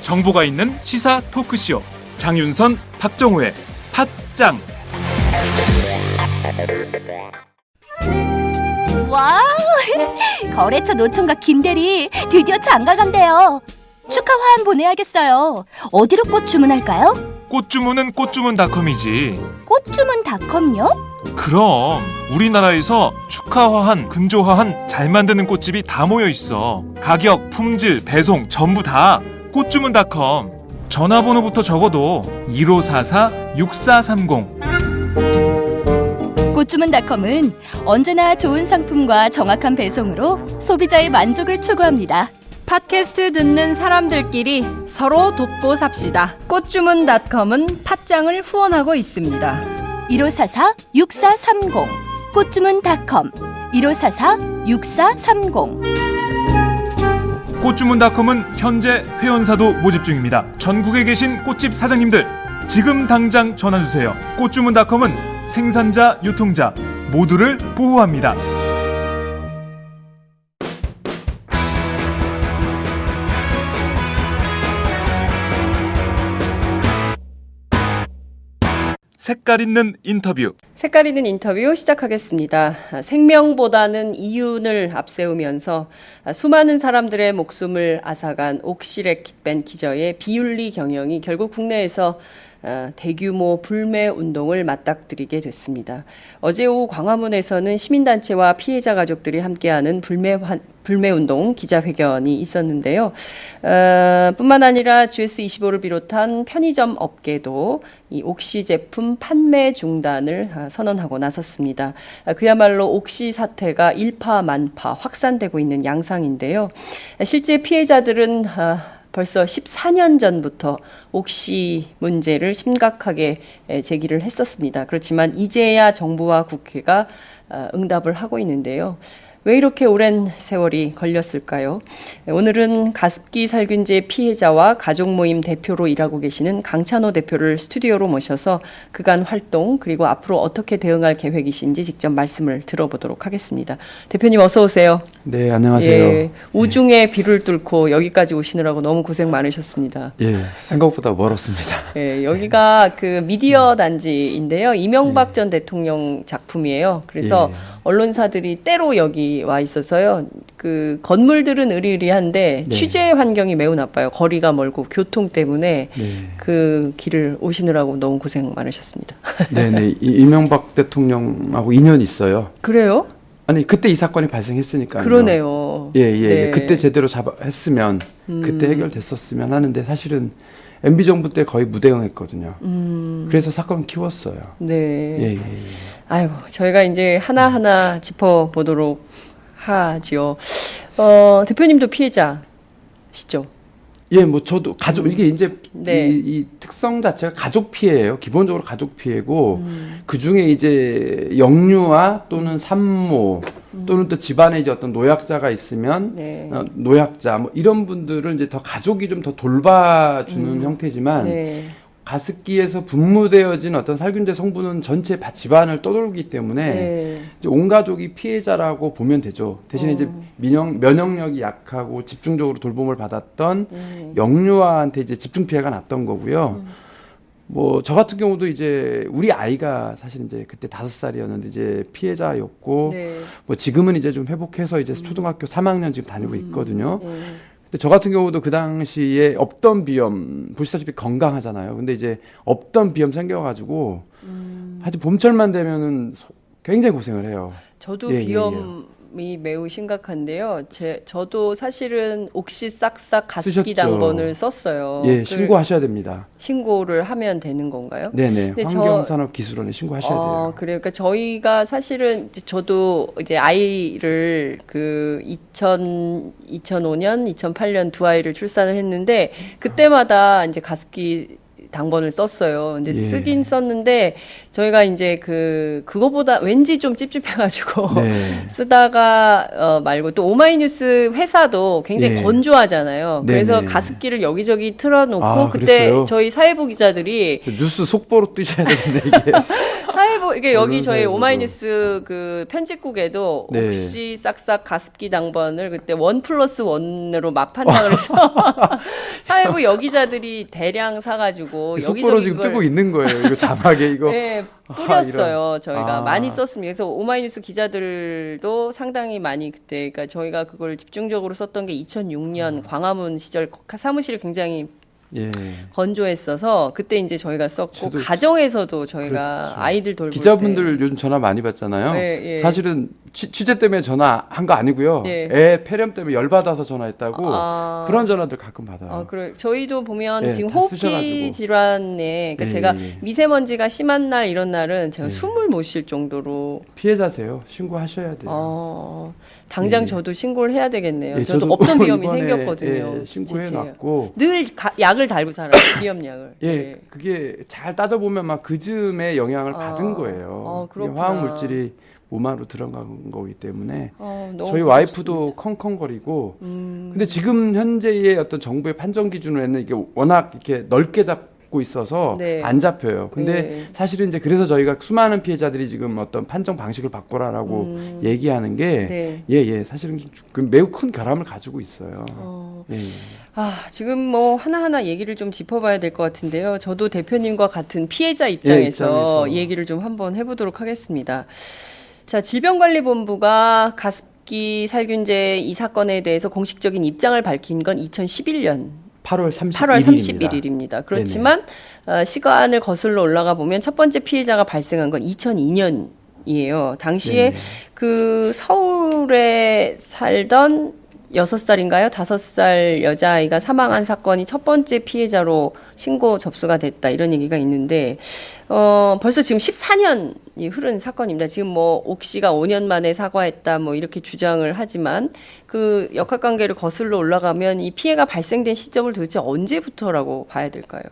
정보가 있는 시사 토크쇼 장윤선, 박정호의 팟짱. 와우! 거래처 노총각 김대리 드디어 장가 간대요. 축하 화한 보내야겠어요. 어디로 꽃 주문할까요? 꽃 주문은 꽃주문닷컴이지. 꽃주문닷컴요? 그럼 우리나라에서 축하화한, 근조화한 잘 만드는 꽃집이 다 모여 있어. 가격, 품질, 배송 전부 다 꽃주문닷컴. 전화번호부터 적어도 1544-6430. 꽃주문닷컴은 언제나 좋은 상품과 정확한 배송으로 소비자의 만족을 추구합니다. 팟캐스트 듣는 사람들끼리 서로 돕고 삽시다. 꽃주문닷컴은 팟짱을 후원하고 있습니다. 1544-6430 꽃주문닷컴 1544-6430. 꽃주문닷컴은 현재 회원사도 모집 중입니다. 전국에 계신 꽃집 사장님들 지금 당장 전화주세요. 꽃주문닷컴은 생산자, 유통자 모두를 보호합니다. 색깔 있는 인터뷰. 색깔 있는 인터뷰 시작하겠습니다. 생명보다는 이윤을 앞세우면서 수많은 사람들의 목숨을 앗아간 옥시레킷 기저의 비윤리 경영이 결국 국내에서 대규모 불매 운동을 맞닥뜨리게 됐습니다. 어제 오후 광화문에서는 시민단체와 피해자 가족들이 함께하는 불매 운동 기자회견이 있었는데요. 뿐만 아니라 GS25를 비롯한 편의점 업계도 이 옥시 제품 판매 중단을 선언하고 나섰습니다. 그야말로 옥시 사태가 일파만파 확산되고 있는 양상인데요. 실제 피해자들은 벌써 14년 전부터 옥시 문제를 심각하게 제기를 했었습니다. 그렇지만 이제야 정부와 국회가 응답을 하고 있는데요. 왜 이렇게 오랜 세월이 걸렸을까요? 오늘은 가습기 살균제 피해자와 가족 모임 대표로 일하고 계시는 강찬호 대표를 스튜디오로 모셔서 그간 활동 그리고 앞으로 어떻게 대응할 계획이신지 직접 말씀을 들어보도록 하겠습니다. 대표님 어서 오세요. 네, 안녕하세요. 예, 우중에 비를 뚫고 여기까지 오시느라고 너무 고생 많으셨습니다. 예, 생각보다 멀었습니다. 예, 여기가 그 미디어 단지인데요. 이명박 전 대통령 작품이에요. 그래서 언론사들이 때로 여기 와 있어서요. 그 건물들은 으리으리한데 취재 환경이 매우 나빠요. 거리가 멀고 교통 때문에 그 길을 오시느라고 너무 고생 많으셨습니다. 네네, 이명박 대통령하고 인연이 있어요. 그래요? 아니 그때 이 사건이 발생했으니까요. 그러네요. 예, 네. 그때 제대로 했으면 그때 해결됐었으면 하는데 사실은 MB 정부 때 거의 무대응했거든요. 그래서 사건을 키웠어요. 네. 예. 아이고 저희가 이제 하나하나 짚어보도록 하지요. 대표님도 피해자시죠? 예, 뭐 저도 가족 이게 이제 네. 이 특성 자체가 가족 피해예요. 기본적으로 가족 피해고 그 중에 이제 영유아 또는 산모 또는 또 집안에 이제 어떤 노약자가 있으면 노약자 뭐 이런 분들을 이제 더 가족이 좀 더 돌봐주는 형태지만 가습기에서 분무되어진 어떤 살균제 성분은 전체 집안을 떠돌기 때문에 이제 온 가족이 피해자라고 보면 되죠. 대신에 이제 면역력이 약하고 집중적으로 돌봄을 받았던 영유아한테 이제 집중 피해가 났던 거고요. 뭐 저 같은 경우도 이제 우리 아이가 사실 이제 그때 5살이었는데 이제 피해자였고 뭐 지금은 이제 좀 회복해서 이제 초등학교 3학년 지금 다니고 있거든요. 근데 저 같은 경우도 그 당시에 없던 비염 보시다시피 건강하잖아요. 근데 이제 없던 비염 생겨가지고 하여튼 봄철만 되면은 굉장히 고생을 해요. 저도 비염이 매우 심각한데요. 저도 사실은 옥시 싹싹 가습기 당번을 썼어요. 예, 신고하셔야 됩니다. 신고를 하면 되는 건가요? 네네. 환경산업기술원에 신고하셔야 돼요. 그러니까 저희가 사실은 저도 이제 아이를 그 2005년, 2008년 두 아이를 출산을 했는데 그때마다 이제 가습기 당번을 썼어요. 근데 예. 쓰긴 썼는데 저희가 이제 그거보다 왠지 좀 찝찝해가지고 네. 쓰다가 말고 또 오마이뉴스 회사도 굉장히 예. 건조하잖아요. 그래서 네네. 가습기를 여기저기 틀어놓고 아, 그때 그랬어요? 저희 사회부 기자들이 뉴스 속보로 뜨셔야 되는데 이게. 사회부 이게 여기 저희 언론사에서도. 오마이뉴스 그 편집국에도 네. 혹시 싹싹 가습기 당번을 그때 1+1으로 마판다 그래서 사회부 여기자들이 대량 사가지고 속보로 여기저기 지금 그걸 뜨고 있는 거예요. 이거 자막에 이거. 네, 아, 뿌렸어요. 저희가 아. 많이 썼습니다. 그래서 오마이뉴스 기자들도 상당히 많이 그때, 그러니까 저희가 그걸 집중적으로 썼던 게 2006년 광화문 시절 사무실이 굉장히 예. 건조했어서 그때 이제 저희가 썼고 저도- 가정에서도 저희가 그렇죠. 아이들 돌볼 기자분들 요즘 전화 많이 받잖아요. 네, 예. 사실은 취재 때문에 전화한 거 아니고요. 예. 애 폐렴 때문에 열받아서 전화했다고 아. 그런 전화들 가끔 받아요. 그래. 저희도 보면 예, 지금 다 호흡기 쓰셔가지고. 질환에, 그러니까 예, 제가 예. 미세먼지가 심한 날 이런 날은 제가 예. 숨을 못 쉴 정도로 피해자세요. 신고하셔야 돼요. 당장 예. 저도 신고를 해야 되겠네요. 예, 저도 없던 비염이 이번에, 생겼거든요. 예, 신고해 진짜. 놨고. 늘 약을 달고 살아요. 비염약을. 예, 그게 잘 따져보면 막 그 즈음에 영향을 아. 받은 거예요. 이게 그렇구나. 화학 물질이 몸 안으로 들어간 거기 때문에 너무 저희 무섭습니다. 와이프도 컹컹거리고. 근데 지금 현재의 어떤 정부의 판정 기준으로는 이게 워낙 이렇게 넓게 잡고 있어서 네. 안 잡혀요. 근데 네. 사실은 이제 그래서 저희가 수많은 피해자들이 지금 어떤 판정 방식을 바꿔라라고 얘기하는 게 네. 예, 사실은 매우 큰 결함을 가지고 있어요. 예, 예. 지금 뭐 하나하나 얘기를 좀 짚어봐야 될 것 같은데요. 저도 대표님과 같은 피해자 입장에서 입장에서. 얘기를 좀 한번 해보도록 하겠습니다. 자, 질병관리본부가 가습기 살균제 이 사건에 대해서 공식적인 입장을 밝힌 건 2011년 8월 8월 31일입니다. 31일입니다. 그렇지만 시간을 거슬러 올라가 보면 첫 번째 피해자가 발생한 건 2002년이에요. 당시에 네네. 그 서울에 살던 6살인가요? 5살 여자아이가 사망한 사건이 첫 번째 피해자로 신고 접수가 됐다. 이런 얘기가 있는데, 벌써 지금 14년이 흐른 사건입니다. 지금 뭐, 옥 씨가 5년 만에 사과했다. 뭐, 이렇게 주장을 하지만, 그 역학관계를 거슬러 올라가면 이 피해가 발생된 시점을 도대체 언제부터라고 봐야 될까요?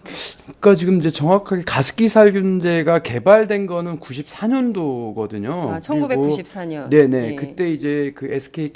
그러니까 지금 이제 정확하게 가습기 살균제가 개발된 거는 94년도거든요. 1994년. 네네. 예. 그때 이제 그 SK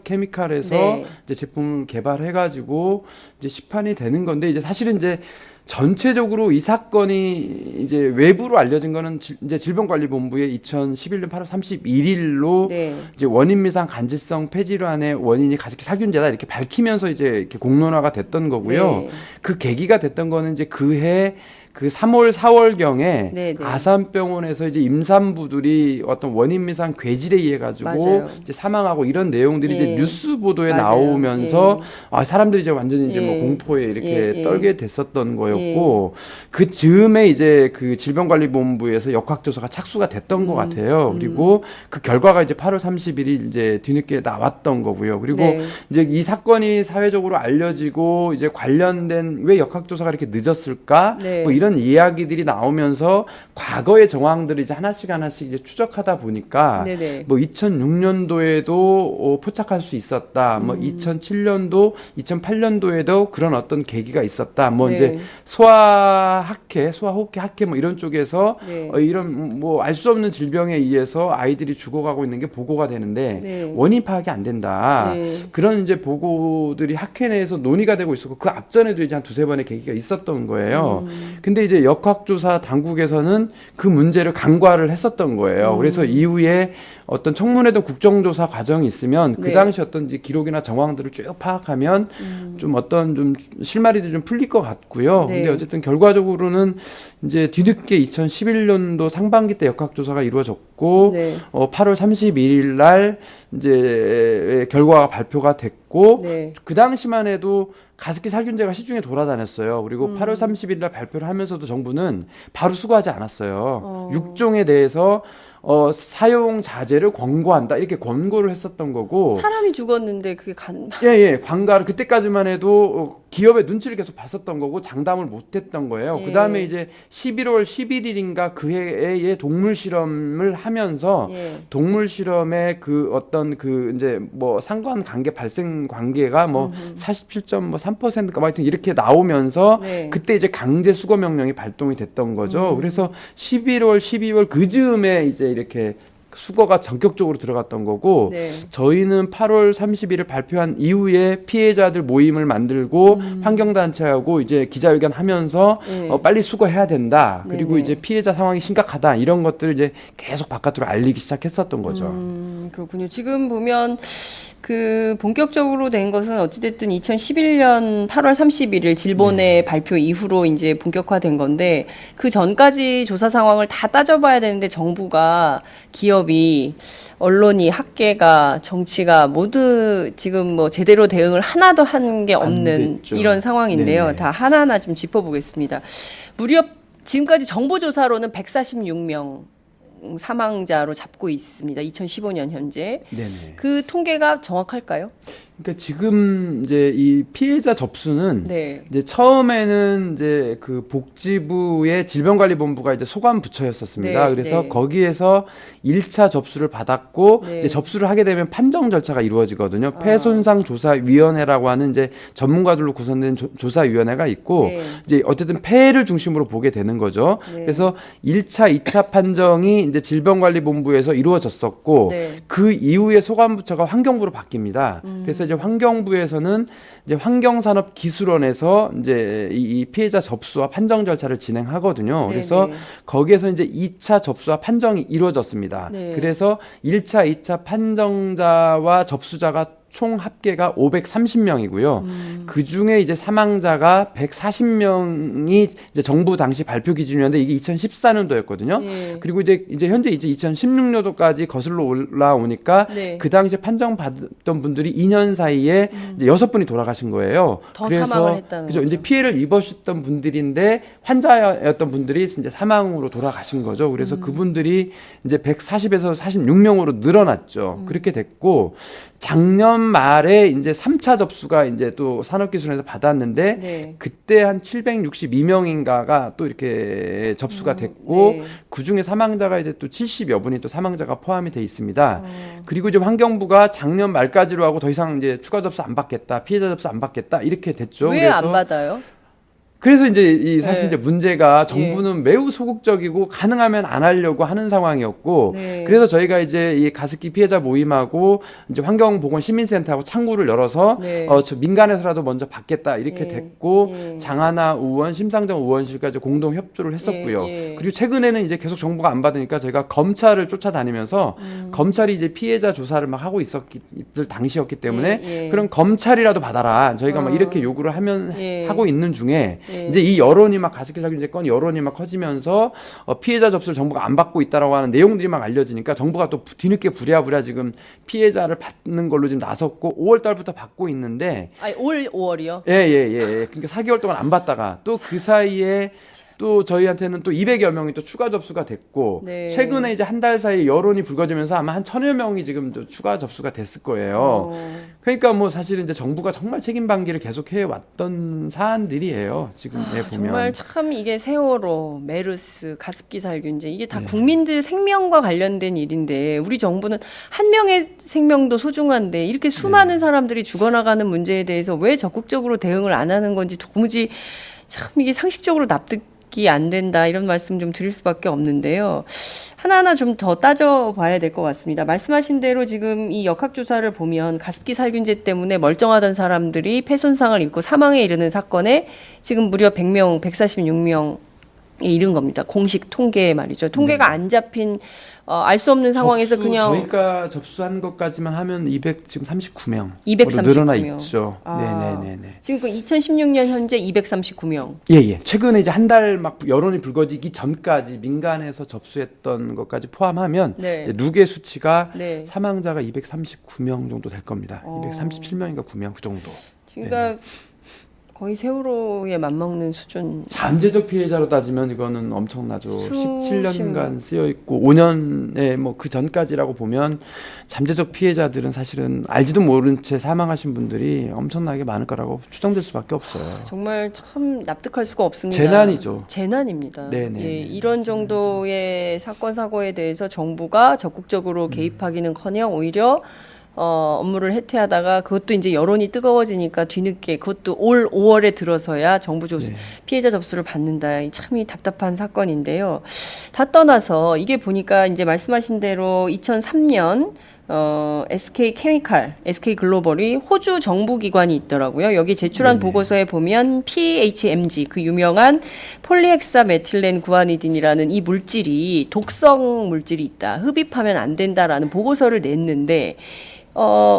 케미칼에서 네. 이제 제품을 개발해가지고 이제 시판이 되는 건데 이제 사실은 이제 전체적으로 이 사건이 이제 외부로 알려진 거는 이제 질병관리본부의 2011년 8월 31일로 네. 이제 원인미상 간질성 폐질환의 원인이 가습기 살균제다 이렇게 밝히면서 이제 이렇게 공론화가 됐던 거고요. 네. 그 계기가 됐던 거는 이제 그해 그 3월 4월경에 네, 네. 아산병원에서 이제 임산부들이 어떤 원인미상 괴질에 의해 가지고 맞아요. 이제 사망하고 이런 내용들이 예. 이제 뉴스 보도에 맞아요. 나오면서 사람들이 이제 완전히 이제 예. 뭐 공포에 이렇게 예. 떨게 됐었던 거였고 그 즈음에 이제 그 질병관리본부에서 역학조사가 착수가 됐던 것 같아요. 그리고 그 결과가 이제 8월 31일 이제 뒤늦게 나왔던 거고요. 그리고 네. 이제 이 사건이 사회적으로 알려지고 이제 관련된 왜 역학조사가 이렇게 늦었을까? 네. 뭐 이런 이야기들이 나오면서 과거의 정황들을 이제 하나씩 이제 추적하다 보니까 네네. 뭐 2006년도에도 포착할 수 있었다. 뭐 2007년도, 2008년도에도 그런 어떤 계기가 있었다. 뭐 네. 이제 소아학회, 소아호흡기 학회 뭐 이런 쪽에서 네. 이런 뭐 알 수 없는 질병에 의해서 아이들이 죽어가고 있는 게 보고가 되는데 네. 원인 파악이 안 된다. 네. 그런 이제 보고들이 학회 내에서 논의가 되고 있었고 그 앞전에도 이제 한 두세 번의 계기가 있었던 거예요. 근데 이제 역학조사 당국에서는 그 문제를 간과를 했었던 거예요. 그래서 이후에 어떤 청문회도 국정조사 과정이 있으면 그 네. 당시 어떤 이제 기록이나 정황들을 쭉 파악하면 좀 어떤 좀 실마리도 좀 풀릴 것 같고요. 네. 근데 어쨌든 결과적으로는 이제 뒤늦게 2011년도 상반기 때 역학조사가 이루어졌고 네. 8월 31일 날 이제 결과가 발표가 됐고 네. 그 당시만 해도 가습기 살균제가 시중에 돌아다녔어요. 그리고 8월 30일 날 발표를 하면서도 정부는 바로 수거하지 않았어요. 육종에 대해서 사용 자제를 권고한다 이렇게 권고를 했었던 거고 사람이 죽었는데 그게 예, 광가를 그때까지만 해도 기업의 눈치를 계속 봤었던 거고 장담을 못했던 거예요. 예. 그 다음에 이제 11월 11일인가 그 해에 동물 실험을 하면서 예. 동물 실험의 그 어떤 그 이제 뭐 상관 관계 발생 관계가 뭐 47.3%가 하여튼 이렇게 나오면서 네. 그때 이제 강제 수거 명령이 발동이 됐던 거죠. 그래서 11월, 12월 그 즈음에 이제 이렇게 수거가 전격적으로 들어갔던 거고 네. 저희는 8월 30일을 발표한 이후에 피해자들 모임을 만들고 환경단체하고 이제 기자회견 하면서 네. 빨리 수거해야 된다. 네, 그리고 네. 이제 피해자 상황이 심각하다. 이런 것들을 이제 계속 바깥으로 알리기 시작했었던 거죠. 그렇군요. 지금 보면 그 본격적으로 된 것은 어찌됐든 2011년 8월 31일 질본의 발표 이후로 이제 본격화된 건데 그 전까지 조사 상황을 다 따져봐야 되는데 정부가 기업이 언론이 학계가 정치가 모두 지금 뭐 제대로 대응을 하나도 한 게 없는 됐죠. 이런 상황인데요. 네네. 다 하나하나 좀 짚어보겠습니다. 무려 지금까지 정보 조사로는 146명 사망자로 잡고 있습니다. 2015년 현재. 네네. 그 통계가 정확할까요? 그러니까 지금 이제 이 피해자 접수는 네. 이제 처음에는 이제 그 복지부의 질병관리본부가 이제 소관 부처였었습니다. 네, 그래서 네. 거기에서 1차 접수를 받았고 네. 이제 접수를 하게 되면 판정 절차가 이루어지거든요. 아. 폐손상 조사위원회라고 하는 이제 전문가들로 구성된 조사위원회가 있고 네. 이제 어쨌든 폐해를 중심으로 보게 되는 거죠. 네. 그래서 1차, 2차 판정이 이제 질병관리본부에서 이루어졌었고 네. 그 이후에 소관부처가 환경부로 바뀝니다. 그래서 이제 환경부에서는 이제 환경산업기술원에서 이제 이 피해자 접수와 판정 절차를 진행하거든요. 네, 그래서 네. 거기에서 이제 2차 접수와 판정이 이루어졌습니다. 네. 그래서 1차, 2차 판정자와 접수자가 총 합계가 530명이고요. 그 중에 이제 사망자가 140명이 이제 정부 당시 발표 기준이었는데 이게 2014년도였거든요. 네. 그리고 이제 현재 이제 2016년도까지 거슬러 올라오니까 네. 그 당시에 판정 받았던 분들이 2년 사이에 이제 6분이 돌아가신 거예요. 더 사망을 했다는 그죠. 거죠. 이제 피해를 입으셨던 분들인데 환자였던 분들이 이제 사망으로 돌아가신 거죠. 그래서 그분들이 이제 140에서 46명으로 늘어났죠. 그렇게 됐고 작년 말에 이제 3차 접수가 이제 또 산업기술원에서 받았는데 네. 그때 한 762명인가가 또 이렇게 접수가 됐고 네. 그 중에 사망자가 이제 또 70여 분이 또 사망자가 포함이 돼 있습니다. 그리고 이제 환경부가 작년 말까지로 하고 더 이상 이제 추가 접수 안 받겠다, 피해자 접수 안 받겠다 이렇게 됐죠. 왜 안 받아요? 그래서 이제 이 사실 네. 이제 문제가 정부는 매우 소극적이고 가능하면 안 하려고 하는 상황이었고 네. 그래서 저희가 이제 이 가습기 피해자 모임하고 이제 환경보건시민센터하고 창구를 열어서 네. 저 민간에서라도 먼저 받겠다 이렇게 네. 됐고 네. 장하나 의원, 심상정 의원실까지 공동 협조를 했었고요. 예. 그리고 최근에는 이제 계속 정부가 안 받으니까 저희가 검찰을 쫓아다니면서 검찰이 이제 피해자 조사를 막 하고 있을 당시였기 때문에 예. 그럼 검찰이라도 받아라. 저희가 막 어. 이렇게 요구를 하면 예. 하고 있는 중에 예. 이제 이 여론이 막 가습기 살균제 건 여론이 막 커지면서 피해자 접수를 정부가 안 받고 있다라고 하는 내용들이 막 알려지니까 정부가 또 뒤늦게 부랴부랴 지금 피해자를 받는 걸로 지금 나섰고 5월 달부터 받고 있는데 아니, 올 5월이요? 예. 그러니까 4개월 동안 안 받다가 또 그 사이에 또 저희한테는 또 200여 명이 또 추가 접수가 됐고 네. 최근에 이제 한 달 사이 여론이 불거지면서 아마 한 1000여 명이 지금 또 추가 접수가 됐을 거예요. 그러니까 뭐 사실은 이제 정부가 정말 책임 방기를 계속 해왔던 사안들이에요. 지금 보면. 정말 참 이게 세월호, 메르스, 가습기 살균제 이게 네. 다 국민들 생명과 관련된 일인데 우리 정부는 한 명의 생명도 소중한데 이렇게 수많은 네. 사람들이 죽어나가는 문제에 대해서 왜 적극적으로 대응을 안 하는 건지 도무지 참 이게 상식적으로 납득이 안 된다 이런 말씀 좀 드릴 수밖에 없는데요. 하나하나 좀 더 따져봐야 될 것 같습니다. 말씀하신 대로 지금 이 역학조사를 보면 가습기 살균제 때문에 멀쩡하던 사람들이 폐손상을 입고 사망에 이르는 사건에 지금 무려 100명, 146명에 이른 겁니다. 공식 통계 말이죠. 통계가 안 잡힌 알 수 없는 상황에서 그냥 저희가 접수한 것까지만 하면 239명 239 늘어나 명. 있죠. 아. 네네네. 지금 그 2016년 현재 239명. 예. 최근에 이제 한 달 막 여론이 불거지기 전까지 민간에서 접수했던 것까지 포함하면 네. 이제 누계 수치가 네. 사망자가 239명 정도 될 겁니다. 237명인가 9명 그 정도. 그러니까 거의 세월호에 맞먹는 수준. 잠재적 피해자로 따지면 이거는 엄청나죠. 수십- 17년간 쓰여 있고 5년에 뭐 그 전까지라고 보면 잠재적 피해자들은 사실은 알지도 모른 채 사망하신 분들이 엄청나게 많을 거라고 추정될 수밖에 없어요. 정말 참 납득할 수가 없습니다. 재난이죠. 재난입니다. 네네. 예, 이런 정도의 사건 사고에 대해서 정부가 적극적으로 개입하기는커녕 오히려 업무를 해태하다가 그것도 이제 여론이 뜨거워지니까 뒤늦게 그것도 올 5월에 들어서야 정부 네. 피해자 접수를 받는다. 참이 답답한 사건인데요. 다 떠나서 이게 보니까 이제 말씀하신 대로 2003년 SK 케미칼, SK 글로벌이 호주 정부 기관이 있더라고요. 여기 제출한 네네. 보고서에 보면 PHMG, 그 유명한 폴리헥사메틸렌 구아니딘이라는 이 물질이 독성 물질이 있다. 흡입하면 안 된다라는 보고서를 냈는데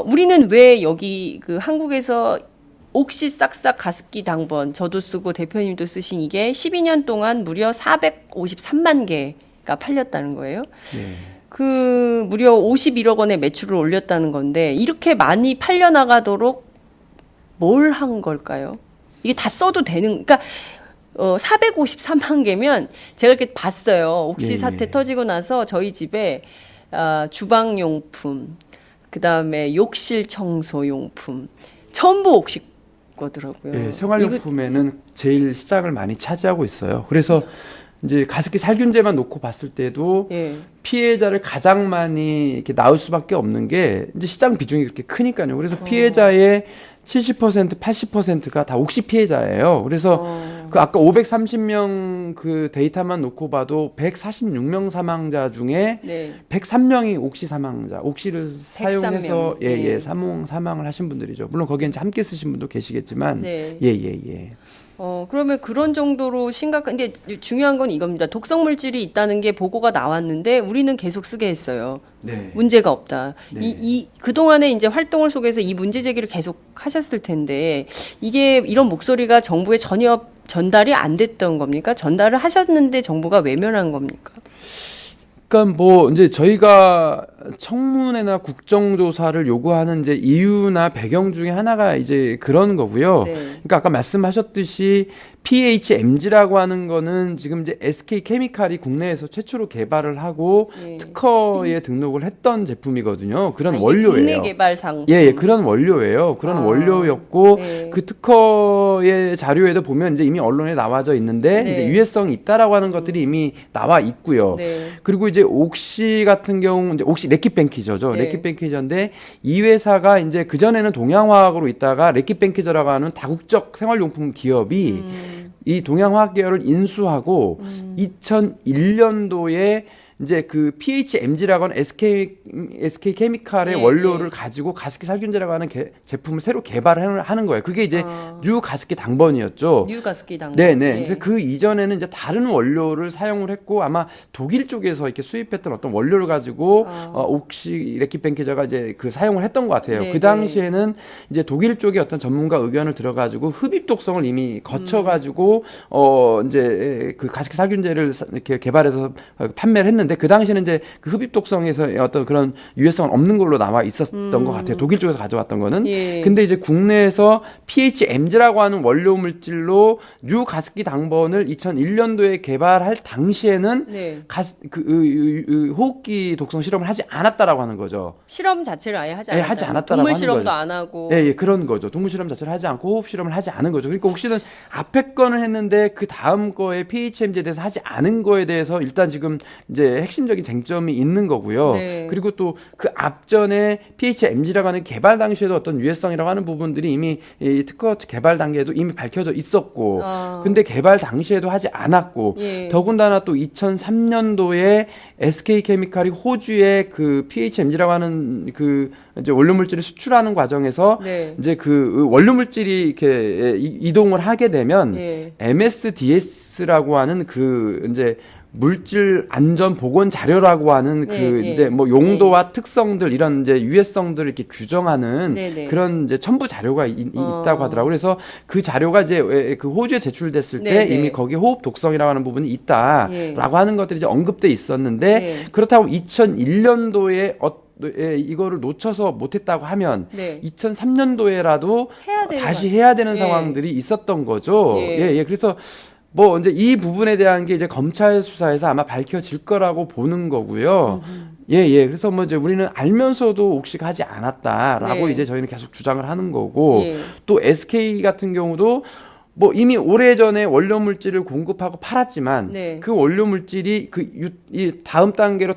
우리는 왜 여기 그 한국에서 옥시 싹싹 가습기 당번 저도 쓰고 대표님도 쓰신 이게 12년 동안 무려 453만 개가 팔렸다는 거예요. 네. 그 무려 51억 원의 매출을 올렸다는 건데 이렇게 많이 팔려나가도록 뭘 한 걸까요? 이게 다 써도 되는, 그러니까 453만 개면 제가 이렇게 봤어요. 옥시 예, 사태 예. 터지고 나서 저희 집에 주방용품, 그다음에 욕실 청소용품 전부 옥시 거더라고요. 예, 생활용품에는 제일 시장을 많이 차지하고 있어요. 그래서 이제 가습기 살균제만 놓고 봤을 때도 예. 피해자를 가장 많이 이렇게 나올 수밖에 없는 게 이제 시장 비중이 그렇게 크니까요. 그래서 피해자의 70%, 80%가 다 옥시 피해자예요. 그래서 그 아까 530명 그 데이터만 놓고 봐도 146명 사망자 중에 네. 103명이 옥시 사망자, 옥시를 사용해서 103명. 네. 사망을 하신 분들이죠. 물론 거기에 이제 함께 쓰신 분도 계시겠지만, 네. 예. 그러면 그런 정도로 심각한, 근데 중요한 건 이겁니다. 독성 물질이 있다는 게 보고가 나왔는데 우리는 계속 쓰게 했어요. 네. 문제가 없다. 네. 그동안에 이제 활동을 속에서 이 문제 제기를 계속 하셨을 텐데 이게 이런 목소리가 정부에 전혀 전달이 안 됐던 겁니까? 전달을 하셨는데 정부가 외면한 겁니까? 그러니까 뭐 이제 저희가 청문회나 국정조사를 요구하는 이제 이유나 배경 중에 하나가 이제 그런 거고요. 네. 그러니까 아까 말씀하셨듯이 PHMG라고 하는 거는 지금 이제 SK 케미칼이 국내에서 최초로 개발을 하고 네. 특허에 등록을 했던 제품이거든요. 그런 이게 원료예요. 국내 개발 상품. 예, 그런 원료예요. 그런 원료였고 네. 그 특허의 자료에도 보면 이제 이미 언론에 나와져 있는데 네. 이제 유해성이 있다라고 하는 것들이 이미 나와 있고요. 네. 그리고 이제 옥시 같은 경우 이제 옥시 레킷뱅키저죠. 네. 레킷뱅키저인데 이 회사가 이제 그 전에는 동양화학으로 있다가 레킷뱅키저라고 하는 다국적 생활용품 기업이 이 동양화학 계열을 인수하고 2001년도에 이제 그 PHMG라고 하는 SK 케미칼의 예, 원료를 예. 가지고 가습기 살균제라고 하는 제품을 새로 개발을 하는 거예요. 그게 이제 뉴 가습기 당번이었죠. 뉴 가습기 당번. 네네. 네. 그래서 그 이전에는 이제 다른 원료를 사용을 했고 아마 독일 쪽에서 이렇게 수입했던 어떤 원료를 가지고 옥시 레킷뱅키저가 이제 그 사용을 했던 것 같아요. 네, 그 당시에는 이제 독일 쪽의 어떤 전문가 의견을 들어가지고 흡입 독성을 이미 거쳐가지고 이제 그 가습기 살균제를 이렇게 개발해서 판매를 했는데 그 당시에는 이제 그 흡입 독성에서 어떤 그런 유해성은 없는 걸로 나와 있었던 것 같아요. 독일 쪽에서 가져왔던 거는. 예. 근데 이제 국내에서 PHMG라고 하는 원료 물질로 뉴 가습기 당번을 2001년도에 개발할 당시에는 네. 호흡기 독성 실험을 하지 않았다라고 하는 거죠. 실험 자체를 아예 하지 예, 않았다. 하지 않았다라고 동물 하는 실험도 거죠. 안 하고. 예, 그런 거죠. 동물 실험 자체를 하지 않고 호흡 실험을 하지 않은 거죠. 그러니까 옥시는 앞에 거는 했는데 그 다음 거에 PHMG에 대해서 하지 않은 거에 대해서 일단 지금 이제 핵심적인 쟁점이 있는 거고요. 네. 그리고 또 그 앞전에 PHMG라고 하는 개발 당시에도 어떤 유해성이라고 하는 부분들이 이미 이 특허 개발 단계에도 이미 밝혀져 있었고, 근데 개발 당시에도 하지 않았고, 예. 더군다나 또 2003년도에 SK 케미칼이 호주에 그 PHMG라고 하는 그 이제 원료 물질을 수출하는 과정에서 네. 이제 그 원료 물질이 이렇게 이동을 하게 되면 예. MSDS라고 하는 그 이제 물질 안전 보건 자료라고 하는 그 네, 이제 네. 뭐 용도와 특성들 이런 이제 유해성들을 이렇게 규정하는 네, 네. 그런 이제 첨부 자료가 있다고 하더라고요. 그래서 그 자료가 이제 그 호주에 제출됐을 때 네, 네. 이미 거기에 호흡 독성이라고 하는 부분이 있다라고 예. 하는 것들이 이제 언급돼 있었는데 네. 그렇다고 2001년도에 이거를 놓쳐서 못했다고 하면 네. 2003년도에라도 해야 되는 다시 해야 되는 예. 상황들이 있었던 거죠. 예. 예. 그래서 뭐 이제 이 부분에 대한 게 이제 검찰 수사에서 아마 밝혀질 거라고 보는 거고요. 예. 그래서 뭐 이제 우리는 알면서도 옥시가 하지 않았다라고 네. 이제 저희는 계속 주장을 하는 거고 예. 또 SK 같은 경우도 뭐 이미 오래전에 원료 물질을 공급하고 팔았지만 네. 그 원료 물질이 이 다음 단계로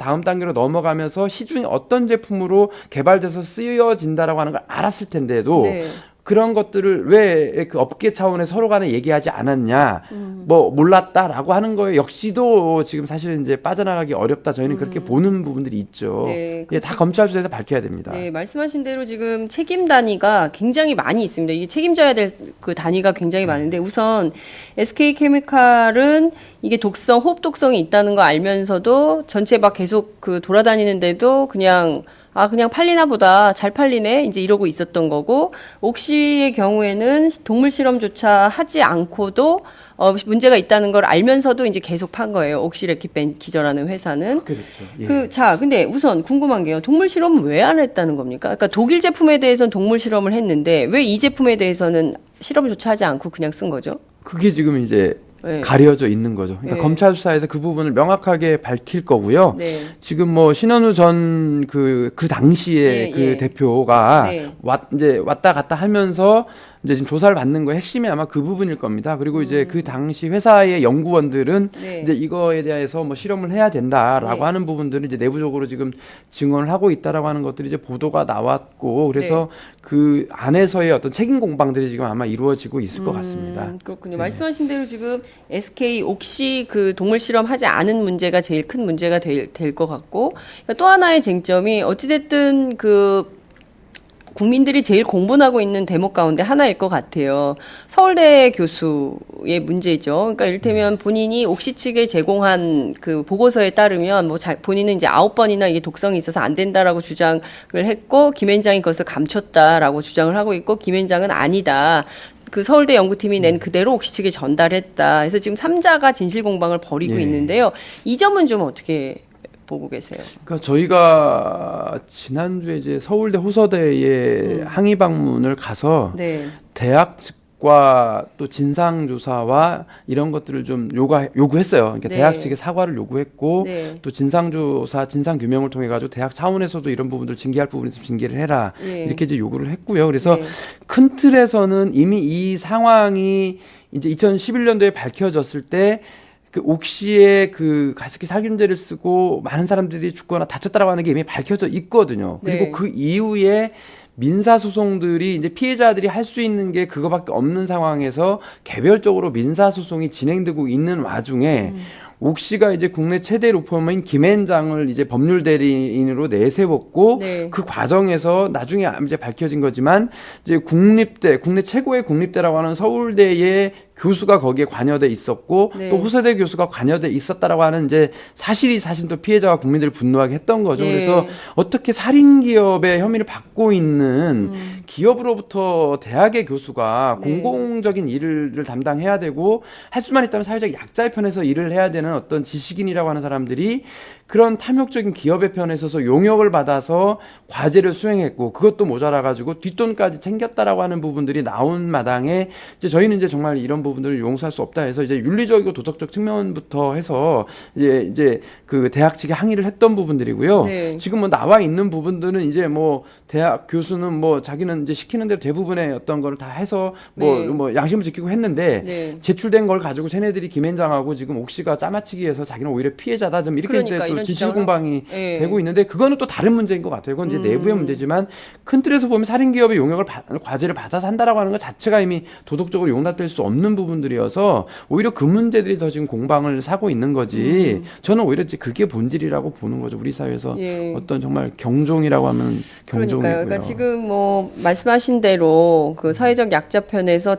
넘어가면서 시중에 어떤 제품으로 개발돼서 쓰여진다라고 하는 걸 알았을 텐데도 네. 그런 것들을 왜 그 업계 차원에 서로 간에 얘기하지 않았냐, 뭐 몰랐다라고 하는 거에 역시도 지금 사실은 이제 빠져나가기 어렵다. 저희는 그렇게 보는 부분들이 있죠. 네, 예, 다 검찰 수사에서 밝혀야 됩니다. 네, 말씀하신 대로 지금 책임 단위가 굉장히 많이 있습니다. 이게 책임져야 될 그 단위가 굉장히 많은데 우선 SK케미칼은 이게 호흡 독성이 있다는 거 알면서도 전체 막 계속 그 돌아다니는데도 그냥 팔리나 보다. 잘 팔리네. 이제 이러고 있었던 거고, 옥시의 경우에는 동물 실험조차 하지 않고도 문제가 있다는 걸 알면서도 이제 계속 판 거예요. 옥시레킷벤 기저라는 회사는. 그렇게 됐죠. 예. 근데 우선 궁금한 게요. 동물 실험은 왜 안 했다는 겁니까? 그러니까 독일 제품에 대해서는 동물 실험을 했는데 왜 이 제품에 대해서는 실험조차 하지 않고 그냥 쓴 거죠? 그게 지금 이제 네. 가려져 있는 거죠. 그러니까 네. 검찰 수사에서 그 부분을 명확하게 밝힐 거고요. 네. 지금 뭐 신현우 전 그 당시에 예, 그 예. 대표가 네. 이제 왔다 갔다 하면서 이제 지금 조사를 받는 거의 핵심이 아마 그 부분일 겁니다. 그리고 이제 그 당시 회사의 연구원들은 네. 이제 이거에 대해서 뭐 실험을 해야 된다라고 네. 하는 부분들을 이제 내부적으로 지금 증언을 하고 있다라고 하는 것들이 이제 보도가 나왔고 그래서 그 안에서의 어떤 책임 공방들이 지금 아마 이루어지고 있을 것 같습니다. 그렇군요. 말씀하신 대로 지금 SK 옥시 그 동물 실험하지 않은 문제가 제일 큰 문제가 될 것 같고 그러니까 또 하나의 쟁점이 어찌됐든 그 국민들이 제일 공분하고 있는 대목 가운데 하나일 것 같아요. 서울대 교수의 문제죠. 그러니까 이를테면 본인이 옥시 측에 제공한 그 보고서에 따르면 본인은 이제 9번이나 이게 독성이 있어서 안 된다라고 주장을 했고 김앤장이 그것을 감췄다라고 주장을 하고 있고 김앤장은 아니다. 그 서울대 연구팀이 낸 그대로 옥시 측에 전달했다. 그래서 지금 3자가 진실 공방을 벌이고 예. 있는데요. 이 점은 좀 어떻게 보고 계세요? 그러니까 저희가 지난주에 이제 서울대 호서대에 항의 방문을 가서 네. 대학 측과 또 진상조사와 이런 것들을 좀 요구했어요. 그러니까 네. 대학 측에 사과를 요구했고 네. 또 진상조사, 진상규명을 통해 가지고 대학 차원에서도 이런 부분들 징계할 부분에 서 징계를 해라 네. 이렇게 이제 요구를 했고요. 그래서 네. 큰 틀에서는 이미 이 상황이 이제 2011년도에 밝혀졌을 때 그 옥시의 그 가습기 살균제를 쓰고 많은 사람들이 죽거나 다쳤다라고 하는 게 이미 밝혀져 있거든요. 그리고 네. 그 이후에 민사 소송들이 이제 피해자들이 할 수 있는 게 그거밖에 없는 상황에서 개별적으로 민사 소송이 진행되고 있는 와중에 옥시가 이제 국내 최대 로펌인 김앤장을 이제 법률 대리인으로 내세웠고 네. 그 과정에서 나중에 이제 밝혀진 거지만 이제 국내 최고의 국립대라고 하는 서울대의 교수가 거기에 관여돼 있었고 네. 또 호서대 교수가 관여돼 있었다라고 하는 이제 사실이 사실 또 피해자와 국민들을 분노하게 했던 거죠. 네. 그래서 어떻게 살인 기업의 혐의를 받고 있는 기업으로부터 대학의 교수가 네. 공공적인 일을 담당해야 되고 할 수만 있다면 사회적 약자의 편에서 일을 해야 되는 어떤 지식인이라고 하는 사람들이 그런 탐욕적인 기업의 편에 서서 용역을 받아서 과제를 수행했고 그것도 모자라가지고 뒷돈까지 챙겼다라고 하는 부분들이 나온 마당에 이제 저희는 이제 정말 이런 부분들을 용서할 수 없다 해서 이제 윤리적이고 도덕적 측면부터 해서 이제 그 대학 측에 항의를 했던 부분들이고요. 네. 지금 뭐 나와 있는 부분들은 이제 뭐 대학 교수는 뭐 자기는 이제 시키는 대로 대부분의 어떤 거를 다 해서 뭐 양심을 지키고 했는데 네. 제출된 걸 가지고 쟤네들이 김앤장하고 지금 옥시가 짜맞추기 위해서 자기는 오히려 피해자다 좀 이렇게 그러니까, 이제 또 이런 진실 주장을 공방이 예. 되고 있는데 그거는 또 다른 문제인 것 같아요. 그건 이제 내부의 문제지만 큰 틀에서 보면 살인 기업의 용역을 과제를 받아서 한다라고 하는 것 자체가 이미 도덕적으로 용납될 수 없는 부분들이어서 오히려 그 문제들이 더 지금 공방을 사고 있는 거지. 저는 오히려 이제 그게 본질이라고 보는 거죠. 우리 사회에서 예. 어떤 정말 경종이라고 하면 경종이고요. 그러니까 지금 뭐 말씀하신 대로 그 사회적 약자편에서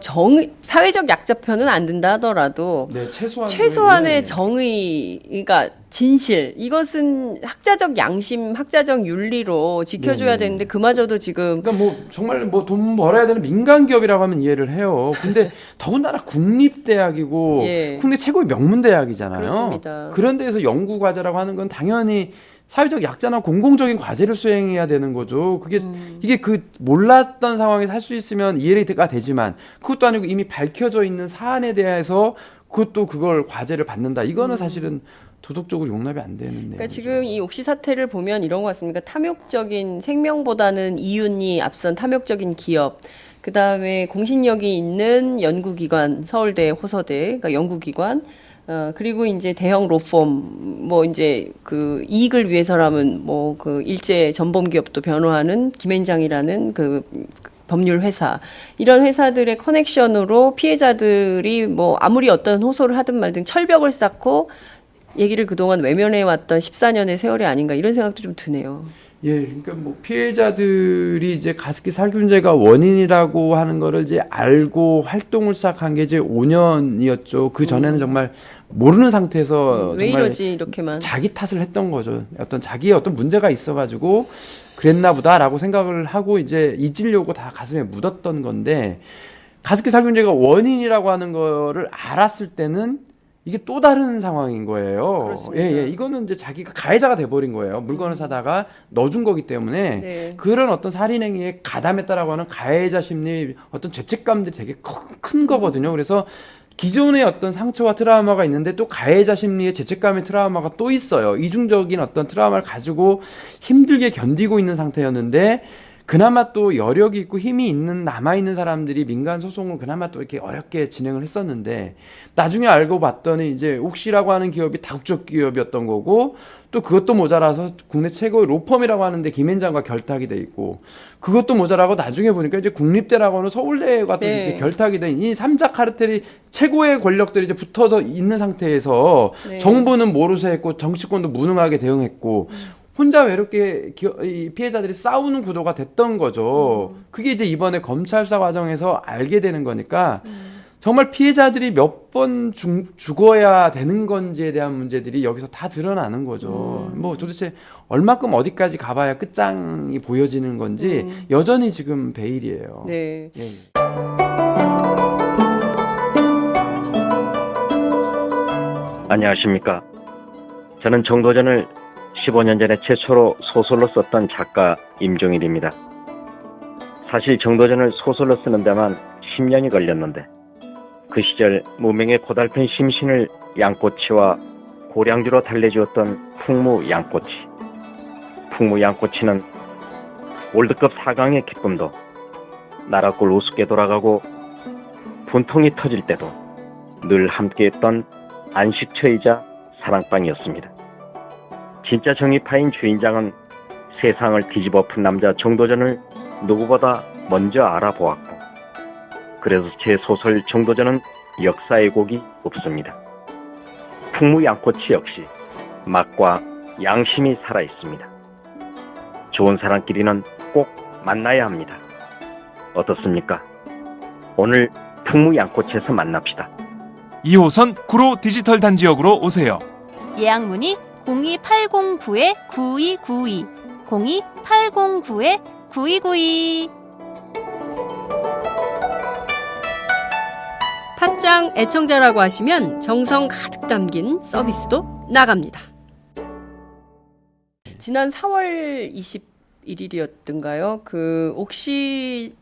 사회적 약자편은 안 된다 하더라도 네, 최소한의 정의, 그러니까 진실, 이것은 학자적 양심, 학자적 윤리로 지켜줘야 네네. 되는데 그마저도 지금 그러니까 뭐 정말 뭐 돈 벌어야 되는 민간 기업이라고 하면 이해를 해요. 근데 더군다나 국립대학이고 예. 국내 최고의 명문 대학이잖아요. 그렇습니다. 그런 데에서 연구 과제라고 하는 건 당연히 사회적 약자나 공공적인 과제를 수행해야 되는 거죠. 이게 그 몰랐던 상황에서 할 수 있으면 이해가 되지만 그것도 아니고 이미 밝혀져 있는 사안에 대해서 그걸 과제를 받는다. 이거는 사실은 도덕적으로 용납이 안 되는 내용이죠. 그러니까 지금 이 옥시 사태를 보면 이런 것 같습니다. 탐욕적인 생명보다는 이윤이 앞선 탐욕적인 기업, 그 다음에 공신력이 있는 연구기관, 서울대, 호서대, 그러니까 연구기관, 그리고 이제 대형 로펌, 뭐 이제 그 이익을 위해서라면 뭐 그 일제 전범 기업도 변호하는 김앤장이라는 그 법률 회사, 이런 회사들의 커넥션으로 피해자들이 뭐 아무리 어떤 호소를 하든 말든 철벽을 쌓고 얘기를 그동안 외면해 왔던 14년의 세월이 아닌가 이런 생각도 좀 드네요. 예, 그러니까 뭐 피해자들이 이제 가습기 살균제가 원인이라고 하는 거를 이제 알고 활동을 시작한 게 이제 5년이었죠. 그 전에는 정말 모르는 상태에서 왜 정말 이러지 이렇게만 자기 탓을 했던 거죠. 자기의 어떤 문제가 있어가지고 그랬나 보다라고 생각을 하고 이제 잊으려고 다 가슴에 묻었던 건데, 가습기 살균제가 원인이라고 하는 거를 알았을 때는 이게 또 다른 상황인 거예요. 그렇습니다. 예, 이거는 이제 자기가 가해자가 돼버린 거예요. 물건을 사다가 넣어준 거기 때문에 네. 그런 어떤 살인행위에 가담했다라고 하는 가해자 심리, 어떤 죄책감들이 되게 큰 거거든요. 그래서 기존의 어떤 상처와 트라우마가 있는데 또 가해자 심리의 죄책감의 트라우마가 또 있어요. 이중적인 어떤 트라우마를 가지고 힘들게 견디고 있는 상태였는데, 그나마 또 여력이 있고 힘이 있는 남아있는 사람들이 민간 소송을 그나마 또 이렇게 어렵게 진행을 했었는데, 나중에 알고 봤더니 이제 옥시라고 하는 기업이 다국적 기업이었던 거고, 또 그것도 모자라서 국내 최고의 로펌이라고 하는데 김앤장과 결탁이 돼 있고, 그것도 모자라고 나중에 보니까 이제 국립대라고 하는 서울대가 또 이렇게 결탁이 된 이 삼자 카르텔이 최고의 권력들이 이제 붙어서 있는 상태에서 정부는 모르쇠 했고 정치권도 무능하게 대응했고 혼자 외롭게 이 피해자들이 싸우는 구도가 됐던 거죠. 그게 이제 이번에 검찰 수사 과정에서 알게 되는 거니까 정말 피해자들이 몇 번 죽어야 되는 건지에 대한 문제들이 여기서 다 드러나는 거죠. 뭐 도대체 얼마큼 어디까지 가봐야 끝장이 보여지는 건지 여전히 지금 베일이에요. 네. 예. 안녕하십니까. 저는 정도전을 15년 전에 최초로 소설로 썼던 작가 임종일입니다. 사실 정도전을 소설로 쓰는 데만 10년이 걸렸는데, 그 시절 무명의 고달픈 심신을 양꼬치와 고량주로 달래주었던 풍무 양꼬치. 풍무 양꼬치는 월드컵 4강의 기쁨도, 나라골 우습게 돌아가고 분통이 터질 때도 늘 함께했던 안식처이자 사랑방이었습니다. 진짜 정의파인 주인장은 세상을 뒤집어푼 남자 정도전을 누구보다 먼저 알아보았고, 그래서 제 소설 정도전은 역사의 곡이 없습니다. 풍무 양꼬치 역시 맛과 양심이 살아있습니다. 좋은 사람끼리는 꼭 만나야 합니다. 어떻습니까? 오늘 풍무 양꼬치에서 만납시다. 2호선 구로 디지털 단지역으로 오세요. 예약 문의 02809-9292 02809-9292. 팟짱 애청자라고 하시면 정성 가득 담긴 서비스도 나갑니다. 지난 4월 21일이었던가요? 그 옥시의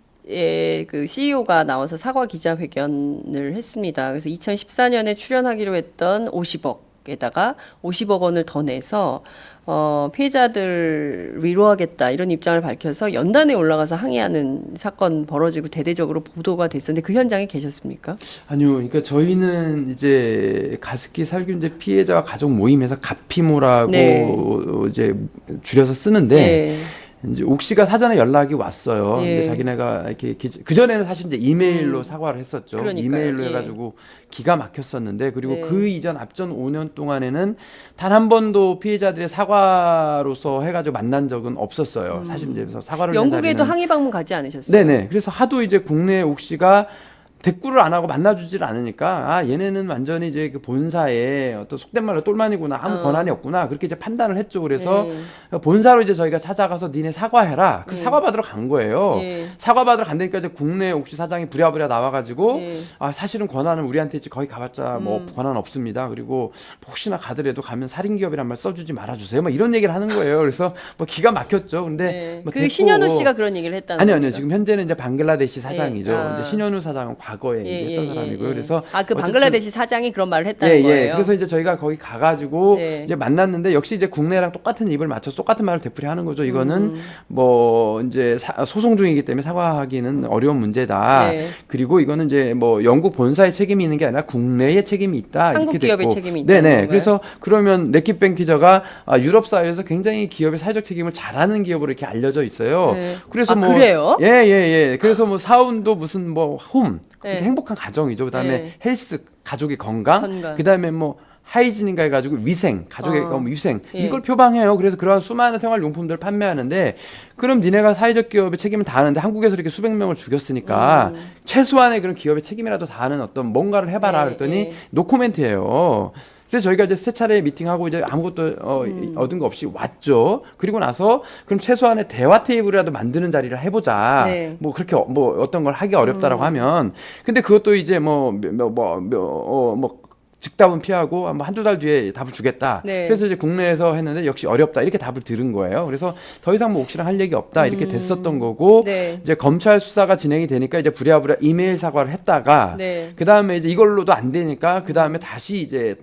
그 CEO가 나와서 사과 기자회견을 했습니다. 그래서 2014년에 출연하기로 했던 50억에다가 50억 원을 더 내서 피해자들 위로하겠다 이런 입장을 밝혀서 연단에 올라가서 항의하는 사건 벌어지고 대대적으로 보도가 됐었는데, 그 현장에 계셨습니까? 아니요. 그러니까 저희는 이제 가습기 살균제 피해자와 가족 모임에서 가피모라고 이제 줄여서 쓰는데, 이제 옥시가 사전에 연락이 왔어요. 근데 자기네가 이렇게 그 전에는 사실 이제 이메일로 사과를 했었죠. 그러니까요. 이메일로 해가지고 기가 막혔었는데, 그리고 그 이전 앞전 5년 동안에는 단 한 번도 피해자들의 사과로서 해가지고 만난 적은 없었어요. 사실 이제 그래서 사과를 영국에도 항의 방문 가지 않으셨어요? 네네. 그래서 하도 이제 국내 옥시가 대꾸를 안 하고 만나주질 않으니까 아 얘네는 완전히 이제 그 본사에 어떤 속된 말로 똘만이구나 아무 권한이 없구나 그렇게 이제 판단을 했죠. 그래서 본사로 이제 저희가 찾아가서 니네 사과해라. 그 사과 받으러 간 거예요. 사과 받으러 간다니까 이제 국내 옥시 사장이 부랴부랴 나와가지고 아 사실은 권한은 우리한테 있지 거기 가봤자 뭐 권한 없습니다. 그리고 혹시나 가더라도 가면 살인 기업이란 말 써주지 말아주세요. 뭐 이런 얘기를 하는 거예요. 그래서 뭐 기가 막혔죠. 근데 뭐 그 신현우 씨가 그런 얘기를 했다는 아니요 겁니까? 지금 현재는 이제 방글라데시 사장이죠. 이제 신현우 사장은 과거에 이제 했던 사람이고요. 그래서 그 어쨌든 방글라데시 사장이 그런 말을 했다는 거예요. 그래서 이제 저희가 거기 가가지고 이제 만났는데 역시 이제 국내랑 똑같은 입을 맞춰서 똑같은 말을 되풀이하는 거죠. 이거는 뭐 이제 소송 중이기 때문에 사과하기는 어려운 문제다. 그리고 이거는 이제 뭐 영국 본사의 책임이 있는 게 아니라 국내의 책임이 있다. 한국 이렇게 기업의 됐고. 책임이 있다. 네네. 그래서 그러면 레킷 뱅키저가 유럽 사회에서 굉장히 기업의 사회적 책임을 잘하는 기업으로 이렇게 알려져 있어요. 그래서 뭐 그래요? 예. 그래서 뭐 사운도 무슨 뭐 홈 행복한 가정이죠. 그다음에 헬스 가족의 건강. 그다음에 뭐 하이진인가 해가지고 위생, 가족의 위생 이걸 표방해요. 그래서 그런 수많은 생활용품들을 판매하는데 그럼 니네가 사회적 기업의 책임을 다하는데 한국에서 이렇게 수백 명을 죽였으니까 최소한의 그런 기업의 책임이라도 다하는 어떤 뭔가를 해봐라 그랬더니 노코멘트예요. 그래서 저희가 이제 세 차례 미팅하고 이제 아무것도 얻은 거 없이 왔죠. 그리고 나서 그럼 최소한의 대화 테이블이라도 만드는 자리를 해보자. 뭐 그렇게 뭐 어떤 걸 하기 어렵다라고 하면 근데 그것도 이제 뭐 즉답은 피하고 뭐 한두 달 뒤에 답을 주겠다. 그래서 이제 국내에서 했는데 역시 어렵다. 이렇게 답을 들은 거예요. 그래서 더 이상 뭐 옥시랑 할 얘기 없다. 이렇게 됐었던 거고 이제 검찰 수사가 진행이 되니까 이제 부랴부랴 이메일 사과를 했다가 그다음에 이제 이걸로도 안 되니까 그다음에 다시 이제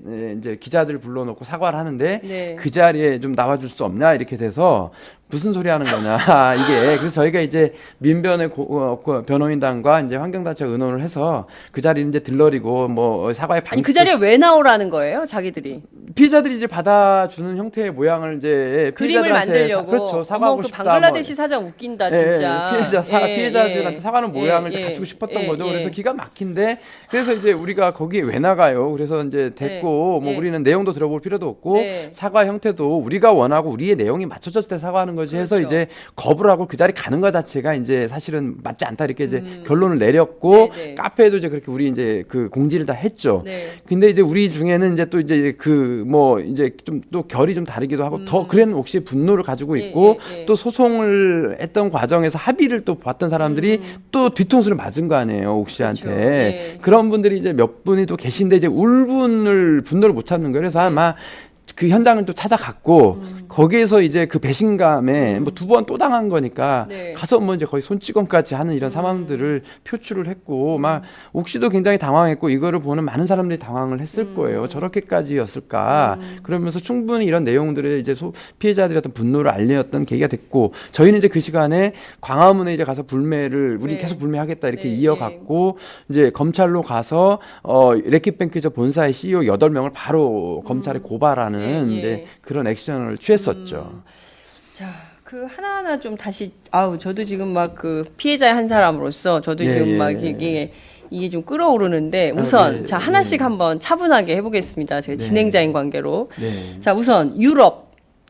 기자들 불러놓고 사과를 하는데 그 자리에 좀 나와줄 수 없냐 이렇게 돼서 무슨 소리 하는 거냐 이게 그래서 저희가 이제 민변의 변호인단과 이제 환경단체 의논을 해서 그 자리는 이제 들러리고 뭐 사과의 아니 그 자리에 왜 나오라는 거예요 자기들이 피해자들이 이제 받아주는 형태의 모양을 이제 그림을 만들려고 그렇죠 사과하고 그 싶다 방글라데시 사장 웃긴다 진짜 피해자들한테 사과하는 모양을 갖추고 싶었던 거죠. 그래서 기가 막힌데 그래서 이제 우리가 거기에 왜 나가요? 그래서 이제 됐고 뭐 우리는 내용도 들어볼 필요도 없고 사과 형태도 우리가 원하고 우리의 내용이 맞춰졌을 때 사과하는 거지 해서 이제 거부를 하고 그 자리 가는 것 자체가 이제 사실은 맞지 않다 이렇게 이제 결론을 내렸고 카페에도 이제 그렇게 우리 이제 그 공지를 다 했죠. 근데 이제 우리 중에는 이제 또 이제 그 뭐 이제 좀 또 결이 좀 다르기도 하고 더 그런 혹시 분노를 가지고 있고 또 소송을 했던 과정에서 합의를 또 봤던 사람들이 또 뒤통수를 맞은 거 아니에요 옥시한테. 그런 분들이 이제 몇 분이 또 계신데 이제 분노를 못 참는 거예요. 그래서 아마 그 현장을 또 찾아갔고 거기에서 이제 그 배신감에 뭐 두 번 또 당한 거니까 가서 뭐 이제 거의 손찌검까지 하는 이런 상황들을 표출을 했고 막 옥시도 굉장히 당황했고 이거를 보는 많은 사람들이 당황을 했을 거예요. 저렇게까지였을까? 그러면서 충분히 이런 내용들을 이제 피해자들의 어떤 분노를 알렸던 계기가 됐고 저희는 이제 그 시간에 광화문에 이제 가서 불매를 우리 계속 불매하겠다 이렇게 이어갔고 이제 검찰로 가서 레킷 뱅키저 본사의 CEO 8명을 바로 검찰에 고발하는 이제 그런 액션을 취했었죠. 자, 그 하나하나 좀 다시 저도 지금 막 그 피해자의 한 사람으로서 저도 지금 막 이게 좀 끌어오르는데 우선 자 하나씩 한번 차분하게 해보겠습니다. 제가 진행자인 관계로. 자 우선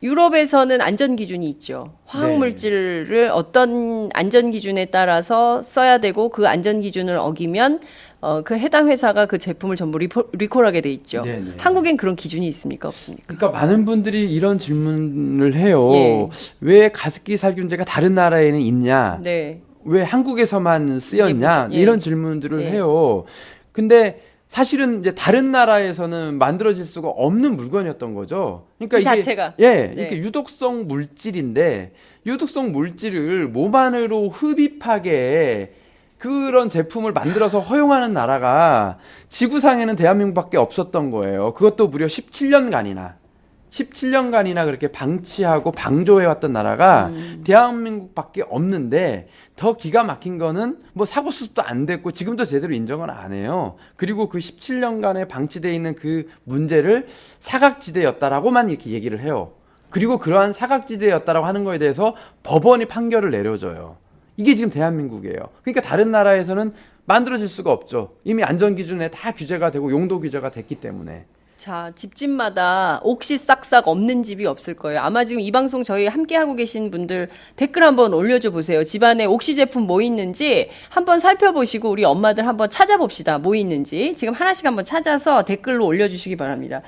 유럽에서는 안전 기준이 있죠. 화학 물질을 어떤 안전 기준에 따라서 써야 되고 그 안전 기준을 어기면 그 해당 회사가 그 제품을 전부 리콜하게 돼 있죠. 한국엔 그런 기준이 있습니까? 없습니까? 그러니까 많은 분들이 이런 질문을 해요. 왜 가습기 살균제가 다른 나라에는 있냐? 왜 한국에서만 쓰였냐? 이런 질문들을 해요. 근데 사실은 이제 다른 나라에서는 만들어질 수가 없는 물건이었던 거죠. 그러니까 그 이게 자체가 이게 유독성 물질인데 유독성 물질을 몸 안으로 흡입하게 그런 제품을 만들어서 허용하는 나라가 지구상에는 대한민국밖에 없었던 거예요. 그것도 무려 17년간이나 그렇게 방치하고 방조해왔던 나라가 대한민국밖에 없는데 더 기가 막힌 거는 뭐 사고 수습도 안 됐고 지금도 제대로 인정을 안 해요. 그리고 그 17년간에 방치되어 있는 그 문제를 사각지대였다라고만 이렇게 얘기를 해요. 그리고 그러한 사각지대였다라고 하는 거에 대해서 법원이 판결을 내려줘요. 이게 지금 대한민국이에요. 그러니까 다른 나라에서는 만들어질 수가 없죠. 이미 안전기준에 다 규제가 되고 용도 규제가 됐기 때문에. 자, 집집마다 옥시 싹싹 없는 집이 없을 거예요. 아마 지금 이 방송 저희 함께 하고 계신 분들 댓글 한번 올려줘 보세요. 집안에 옥시 제품 뭐 있는지 한번 살펴보시고 우리 엄마들 한번 찾아봅시다. 뭐 있는지. 지금 하나씩 한번 찾아서 댓글로 올려주시기 바랍니다.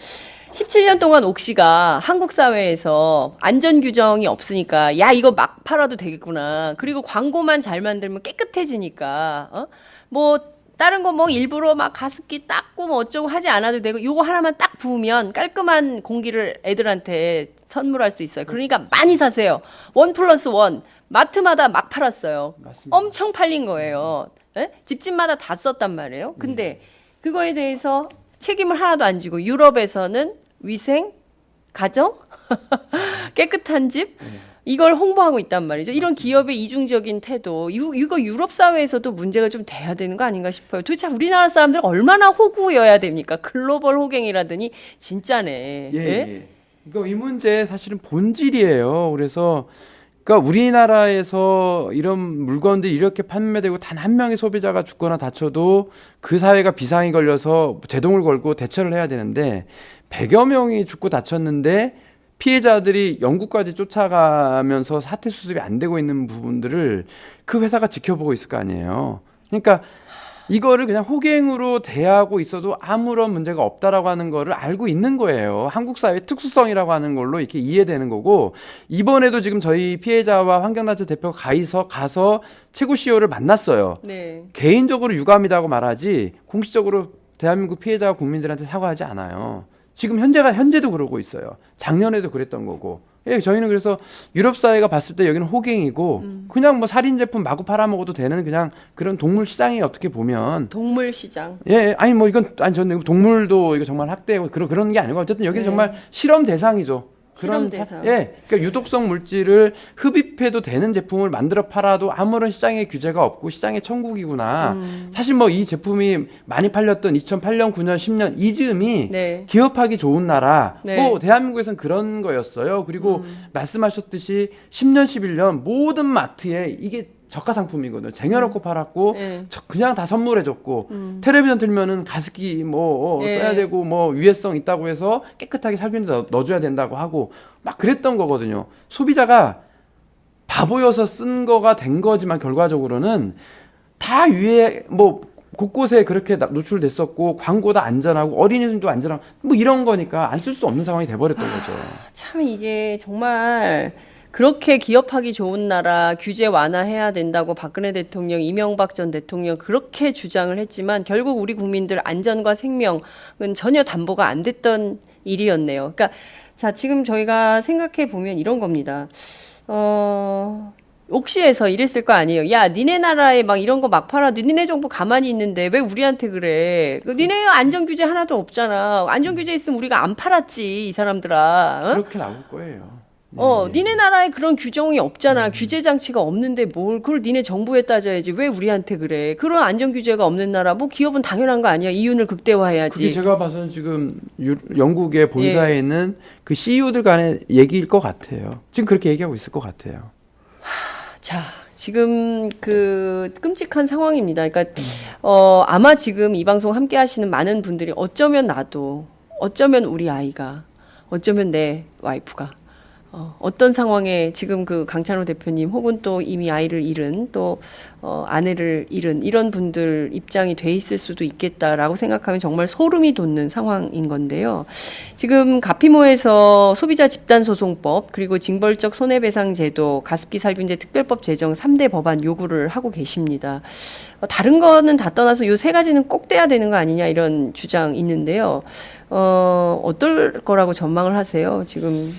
17년 동안 옥시가 한국 사회에서 안전 규정이 없으니까 야 이거 막 팔아도 되겠구나. 그리고 광고만 잘 만들면 깨끗해지니까 뭐 다른 거 뭐 일부러 막 가습기 닦고 뭐 어쩌고 하지 않아도 되고 요거 하나만 딱 부으면 깔끔한 공기를 애들한테 선물할 수 있어요. 그러니까 많이 사세요. 1+1 마트마다 막 팔았어요. 맞습니다. 엄청 팔린 거예요. 예? 집집마다 다 썼단 말이에요. 근데 그거에 대해서 책임을 하나도 안 지고 유럽에서는 위생, 가정, 깨끗한 집 이걸 홍보하고 있단 말이죠. 이런 기업의 이중적인 태도, 이거 유럽 사회에서도 문제가 좀 돼야 되는 거 아닌가 싶어요. 도대체 우리나라 사람들 얼마나 호구여야 됩니까? 글로벌 호갱이라더니 진짜네. 예, 예? 예. 그러니까 이 문제 사실은 본질이에요. 그래서 그러니까 우리나라에서 이런 물건들이 이렇게 판매되고 단 한 명의 소비자가 죽거나 다쳐도 그 사회가 비상이 걸려서 제동을 걸고 대처를 해야 되는데 100여 명이 죽고 다쳤는데 피해자들이 영국까지 쫓아가면서 사태 수습이 안 되고 있는 부분들을 그 회사가 지켜보고 있을 거 아니에요. 그러니까 이거를 그냥 호갱으로 대하고 있어도 아무런 문제가 없다라고 하는 거를 알고 있는 거예요. 한국 사회의 특수성이라고 하는 걸로 이렇게 이해되는 거고, 이번에도 지금 저희 피해자와 환경단체 대표가 가서 최고 CEO를 만났어요. 네. 개인적으로 유감이라고 말하지 공식적으로 대한민국 피해자와 국민들한테 사과하지 않아요. 지금 현재도 그러고 있어요. 작년에도 그랬던 거고. 예, 저희는 그래서 유럽 사회가 봤을 때 여기는 호갱이고 그냥 뭐 살인 제품 마구 팔아먹어도 되는 그냥 그런 동물 시장이 어떻게 보면 동물 시장. 예, 아니 뭐 이건 아니 저는 동물도 이거 정말 학대고 그런 게 아니고 어쨌든 여기는 네. 정말 실험 대상이죠. 실험 대상. 예, 그러니까 유독성 물질을 흡입해도 되는 제품을 만들어 팔아도 아무런 시장에 규제가 없고 시장의 천국이구나. 사실 뭐 이 제품이 많이 팔렸던 2008년, 9년, 10년 이 즈음이 네. 기업하기 좋은 나라. 네. 뭐 대한민국에서는 그런 거였어요. 그리고 말씀하셨듯이 10년, 11년 모든 마트에 이게 저가 상품이거든요. 쟁여놓고 팔았고 네. 그냥 다 선물해줬고 텔레비전 틀면은 가습기 뭐 네. 써야 되고 뭐 위해성 있다고 해서 깨끗하게 살균제 넣어줘야 된다고 하고 막 그랬던 거거든요. 소비자가 바보여서 쓴 거가 된 거지만 결과적으로는 다 위에 뭐 곳곳에 그렇게 노출됐었고 광고도 안전하고 어린이들도 안전하고 뭐 이런 거니까 안 쓸 수 없는 상황이 돼버렸던 거죠. 참 이게 정말 그렇게 기업하기 좋은 나라 규제 완화해야 된다고 박근혜 대통령, 이명박 전 대통령 그렇게 주장을 했지만 결국 우리 국민들 안전과 생명은 전혀 담보가 안 됐던 일이었네요. 그러니까 자 지금 저희가 생각해 보면 이런 겁니다. 옥시에서 이랬을 거 아니에요. 야, 니네 나라에 막 이런 거 막 팔아. 니네 정부 가만히 있는데 왜 우리한테 그래? 니네 안전 규제 하나도 없잖아. 안전 규제 있으면 우리가 안 팔았지, 이 사람들아. 어? 그렇게 나올 거예요. 니네 나라에 그런 규정이 없잖아. 규제 장치가 없는데 그걸 니네 정부에 따져야지. 왜 우리한테 그래? 그런 안전 규제가 없는 나라, 뭐 기업은 당연한 거 아니야. 이윤을 극대화해야지. 그게 제가 봐서는 지금 영국의 본사에 있는 그 CEO들 간의 얘기일 것 같아요. 지금 그렇게 얘기하고 있을 것 같아요. 자, 지금 그 끔찍한 상황입니다. 그러니까 아마 지금 이 방송 함께 하시는 많은 분들이 어쩌면 나도, 어쩌면 우리 아이가, 어쩌면 내 와이프가 어떤 상황에 지금 그 강찬호 대표님 혹은 또 이미 아이를 잃은 또 아내를 잃은 이런 분들 입장이 돼 있을 수도 있겠다라고 생각하면 정말 소름이 돋는 상황인 건데요. 지금 가피모에서 소비자 집단소송법 그리고 징벌적 손해배상제도 가습기 살균제 특별법 제정 3대 법안 요구를 하고 계십니다. 다른 거는 다 떠나서 요 세 가지는 꼭 떼야 되는 거 아니냐 이런 주장 있는데요. 어떨 거라고 전망을 하세요? 지금.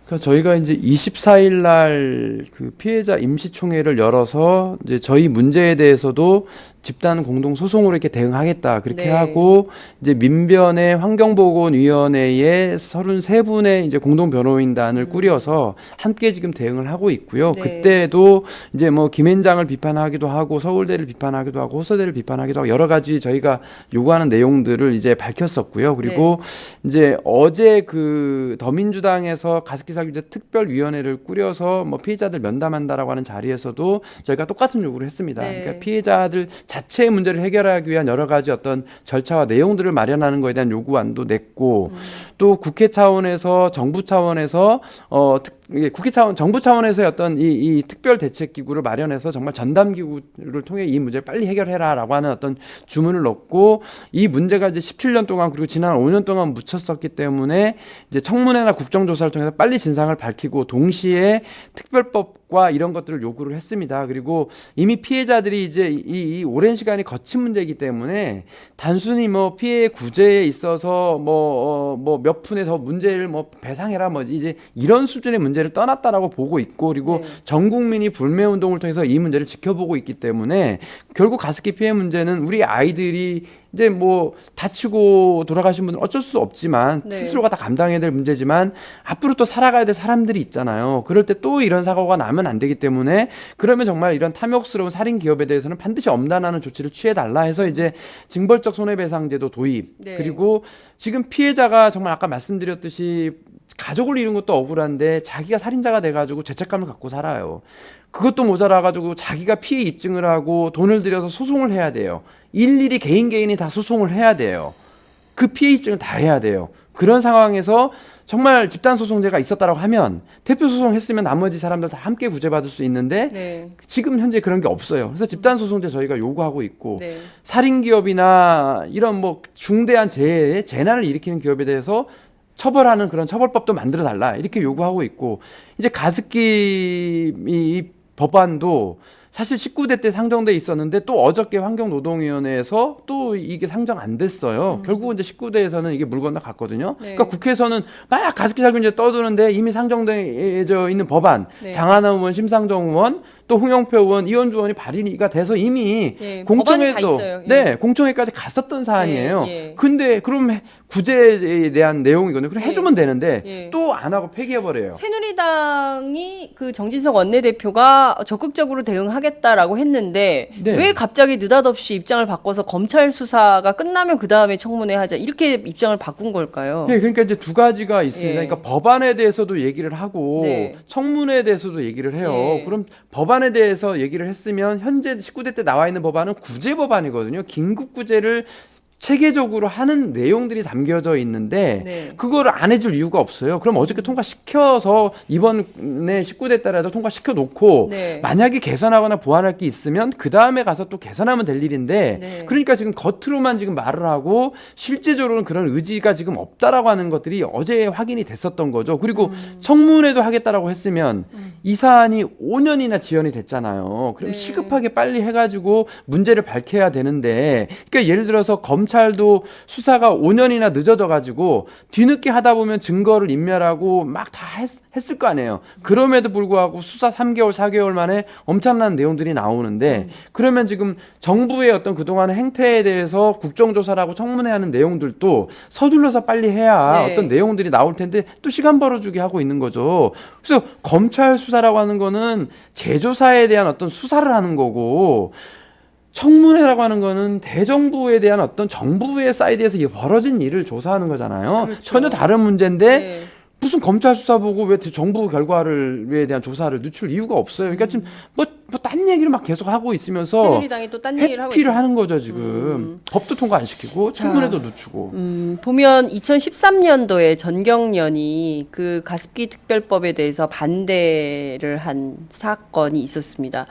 그러니까 저희가 이제 24일 날 그 피해자 임시총회를 열어서 이제 저희 문제에 대해서도 집단 공동 소송으로 이렇게 대응하겠다 그렇게 네. 하고 이제 민변의 환경보건위원회에 33분의 이제 공동 변호인단을 꾸려서 함께 지금 대응을 하고 있고요. 네. 그때도 이제 뭐 김앤장을 비판하기도 하고 서울대를 비판하기도 하고 호서대를 비판하기도 하고 여러 가지 저희가 요구하는 내용들을 이제 밝혔었고요. 그리고 이제 어제 그 더민주당에서 가습기 살균제 특별위원회를 꾸려서 뭐 피해자들 면담한다라고 하는 자리에서도 저희가 똑같은 요구를 했습니다. 네. 그러니까 피해자들 자체의 문제를 해결하기 위한 여러 가지 어떤 절차와 내용들을 마련하는 것에 대한 요구안도 냈고 또 국회 차원에서 정부 차원에서 국회 차원 정부 차원에서의 어떤 이 특별 대책 기구를 마련해서 정말 전담 기구를 통해 이 문제를 빨리 해결해라라고 하는 어떤 주문을 넣고 이 문제가 이제 17년 동안 그리고 지난 5년 동안 묻혔었기 때문에 이제 청문회나 국정조사를 통해서 빨리 진상을 밝히고 동시에 특별법과 이런 것들을 요구를 했습니다. 그리고 이미 피해자들이 이제 이 오랜 시간이 거친 문제이기 때문에 단순히 뭐 피해 구제에 있어서 뭐 몇 푼에 더 문제를 뭐 배상해라 뭐 이제 이런 수준의 문제를 떠났다라고 보고 있고 그리고 네. 전 국민이 불매 운동을 통해서 이 문제를 지켜보고 있기 때문에 결국 가습기 피해 문제는 우리 아이들이 이제 뭐 다치고 돌아가신 분은 어쩔 수 없지만 네. 스스로가 다 감당해야 될 문제지만 앞으로 또 살아가야 될 사람들이 있잖아요. 그럴 때 또 이런 사고가 나면 안 되기 때문에 그러면 정말 이런 탐욕스러운 살인 기업에 대해서는 반드시 엄단하는 조치를 취해달라 해서 이제 징벌적 손해배상제도 도입 네. 그리고 지금 피해자가 정말 아까 말씀드렸듯이 가족을 잃은 것도 억울한데 자기가 살인자가 돼가지고 죄책감을 갖고 살아요. 그것도 모자라가지고 자기가 피해 입증을 하고 돈을 들여서 소송을 해야 돼요. 일일이 개인이 다 소송을 해야 돼요. 그 피해 입증을 다 해야 돼요. 그런 상황에서 정말 집단소송제가 있었다라고 하면 대표 소송했으면 나머지 사람들 다 함께 구제받을 수 있는데 네. 지금 현재 그런 게 없어요. 그래서 집단소송제 저희가 요구하고 있고 네. 살인기업이나 이런 뭐 중대한 재난을 일으키는 기업에 대해서 처벌하는 그런 처벌법도 만들어 달라 이렇게 요구하고 있고 이제 가습기 이 법안도 사실 19대 때 상정돼 있었는데 또 어저께 환경노동위원회에서 또 이게 상정 안 됐어요. 결국은 이제 19대에서는 이게 물 건너갔거든요. 네. 그러니까 국회에서는 막 가습기 살균제 떠드는데 이미 상정되어 있는 법안 네. 장하나 의원, 심상정 의원 또 홍영표 의원, 이현주 의원이 발의가 돼서 이미 예, 법안이 다 공청회도 있어요. 예. 네 공청회까지 갔었던 사안이에요. 예, 예. 근데 그럼 구제에 대한 내용이거든요. 그럼 해주면 되는데 예. 또 안 하고 폐기해버려요. 새누리당이 그 정진석 원내대표가 적극적으로 대응하겠다라고 했는데 네. 왜 갑자기 느닷없이 입장을 바꿔서 검찰 수사가 끝나면 그 다음에 청문회 하자 이렇게 입장을 바꾼 걸까요? 네, 그러니까 이제 두 가지가 있습니다. 예. 그러니까 법안에 대해서도 얘기를 하고 네. 청문회에 대해서도 얘기를 해요. 예. 그럼 법안에 대해서 얘기를 했으면 현재 19대 때 나와 있는 법안은 구제 법안이거든요. 긴급 구제를 체계적으로 하는 내용들이 담겨져 있는데 네. 그거를 안 해줄 이유가 없어요. 그럼 어저께 통과시켜서 이번에 19대 때라도 통과시켜 놓고 네. 만약에 개선하거나 보완할 게 있으면 그 다음에 가서 또 개선하면 될 일인데 네. 그러니까 지금 겉으로만 지금 말을 하고 실제적으로는 그런 의지가 지금 없다라고 하는 것들이 어제 확인이 됐었던 거죠. 그리고 청문회도 하겠다라고 했으면 이 사안이 5년이나 지연이 됐잖아요. 그럼 네. 시급하게 빨리 해가지고 문제를 밝혀야 되는데 그러니까 예를 들어서 검찰도 수사가 5년이나 늦어져가지고 뒤늦게 하다 보면 증거를 인멸하고 막 다 했을 거 아니에요. 그럼에도 불구하고 수사 3개월, 4개월 만에 엄청난 내용들이 나오는데 그러면 지금 정부의 어떤 그동안의 행태에 대해서 국정조사라고 청문회하는 내용들도 서둘러서 빨리 해야 네. 어떤 내용들이 나올 텐데 또 시간 벌어주게 하고 있는 거죠. 그래서 검찰 수사라고 하는 거는 재조사에 대한 어떤 수사를 하는 거고 청문회라고 하는 거는 대정부에 대한 어떤 정부의 사이드에서 벌어진 일을 조사하는 거잖아요. 그렇죠. 전혀 다른 문제인데 네. 무슨 검찰 수사 보고 왜 정부 결과에 대한 조사를 늦출 이유가 없어요. 그러니까 지금 딴 얘기를 막 계속 하고 있으면서 새누리당이 또 딴 얘기를 하고 회피를 있죠. 하는 거죠 지금. 법도 통과 안 시키고 청문회도 늦추고. 보면 2013년도에 전경련이 그 가습기 특별법에 대해서 반대를 한 사건이 있었습니다.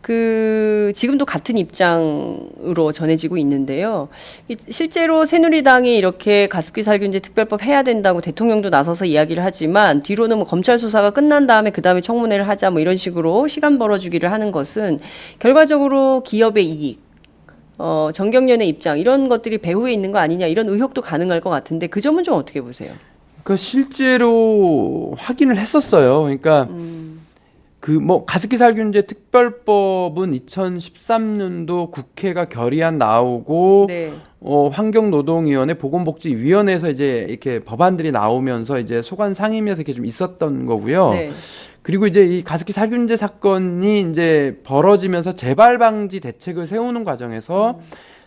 그 지금도 같은 입장으로 전해지고 있는데요. 실제로 새누리당이 이렇게 가습기 살균제 특별법 해야 된다고 대통령도 나서서 이야기를 하지만 뒤로는 뭐 검찰 수사가 끝난 다음에 그 다음에 청문회를 하자 뭐 이런 식으로 시간 벌어주기를 하는 것은 결과적으로 기업의 이익, 정경련의 입장 이런 것들이 배후에 있는 거 아니냐 이런 의혹도 가능할 것 같은데 그 점은 좀 어떻게 보세요? 그러니까 실제로 확인을 했었어요. 그러니까 그 뭐 가습기 살균제 특별법은 2013년도 국회가 결의안 나오고 네. 환경노동위원회 보건복지위원회에서 이제 이렇게 법안들이 나오면서 이제 소관 상임위에서 이렇게 좀 있었던 거고요. 네. 그리고 이제 이 가습기 살균제 사건이 이제 벌어지면서 재발 방지 대책을 세우는 과정에서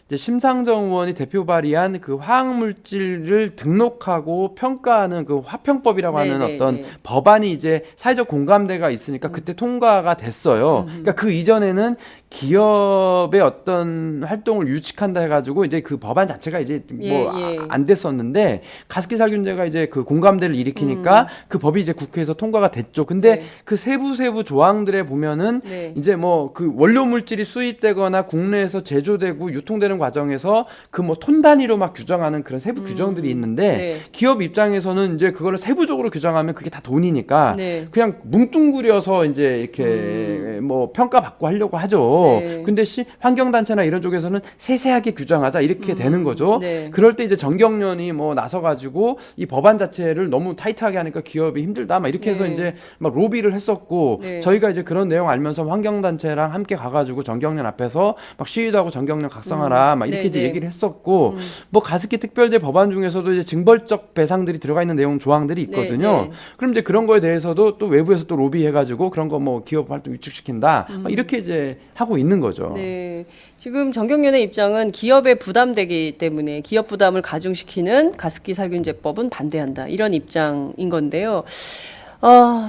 이제 심상정 의원이 대표 발의한 그 화학물질을 등록하고 평가하는 그 화평법이라고 네, 하는 네, 어떤 네. 법안이 이제 사회적 공감대가 있으니까 그때 통과가 됐어요. 그러니까 그 이전에는 기업의 어떤 활동을 유축한다 해가지고 이제 그 법안 자체가 이제 뭐 안 됐었는데 가습기 살균제가 이제 그 공감대를 일으키니까 그 법이 이제 국회에서 통과가 됐죠. 근데 그 세부 조항들에 보면은 이제 뭐 그 원료 물질이 수입되거나 국내에서 제조되고 유통되는 과정에서 그 뭐 톤 단위로 막 규정하는 그런 세부 규정들이 있는데 기업 입장에서는 이제 그거를 세부적으로 규정하면 그게 다 돈이니까 그냥 뭉뚱그려서 이제 이렇게 뭐 평가받고 하려고 하죠. 근데 환경단체나 이런 쪽에서는 세세하게 규정하자 이렇게 되는 거죠. 그럴 때 이제 정경련이 뭐 나서가지고 이 법안 자체를 너무 타이트하게 하니까 기업이 힘들다 막 이렇게 해서 이제 막 로비를 했었고 저희가 이제 그런 내용 알면서 환경단체랑 함께 가가지고 정경련 앞에서 막 시위도 하고 정경련 각성하라 막 이렇게 이제 얘기를 했었고 뭐 가습기 특별제 법안 중에서도 이제 징벌적 배상들이 들어가 있는 내용 조항들이 있거든요. 그럼 이제 그런 거에 대해서도 또 외부에서 또 로비해가지고 그런 거 뭐 기업 활동 위축시킨다 막 이렇게 이제 하고 있는 거죠. 네. 지금 정경련의 입장은 기업에 부담되기 때문에 기업 부담을 가중시키는 가습기 살균제법은 반대한다. 이런 입장인 건데요.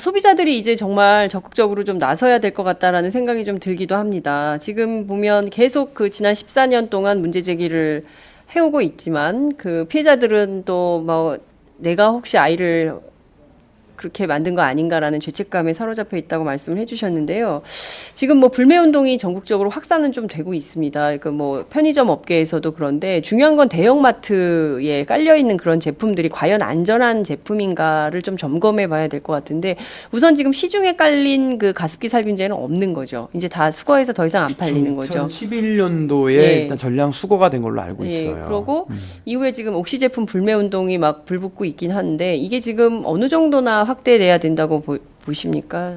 소비자들이 이제 정말 적극적으로 좀 나서야 될 것 같다라는 생각이 좀 들기도 합니다. 지금 보면 계속 그 지난 14년 동안 문제 제기를 해오고 있지만 그 피해자들은 또 뭐 내가 혹시 아이를 그렇게 만든 거 아닌가라는 죄책감에 사로잡혀 있다고 말씀을 해주셨는데요. 지금 뭐 불매운동이 전국적으로 확산은 좀 되고 있습니다. 그 뭐 편의점 업계에서도 그런데 중요한 건 대형마트에 깔려 있는 그런 제품들이 과연 안전한 제품인가를 좀 점검해 봐야 될 것 같은데 우선 지금 시중에 깔린 그 가습기 살균제는 없는 거죠. 이제 다 수거해서 더 이상 안 팔리는 거죠. 2011년도에 일단 전량 수거가 된 걸로 알고 있어요. 그리고 이후에 지금 옥시 제품 불매운동이 막 불붙고 있긴 한데 이게 지금 어느 정도나 확대돼야 된다고 보십니까?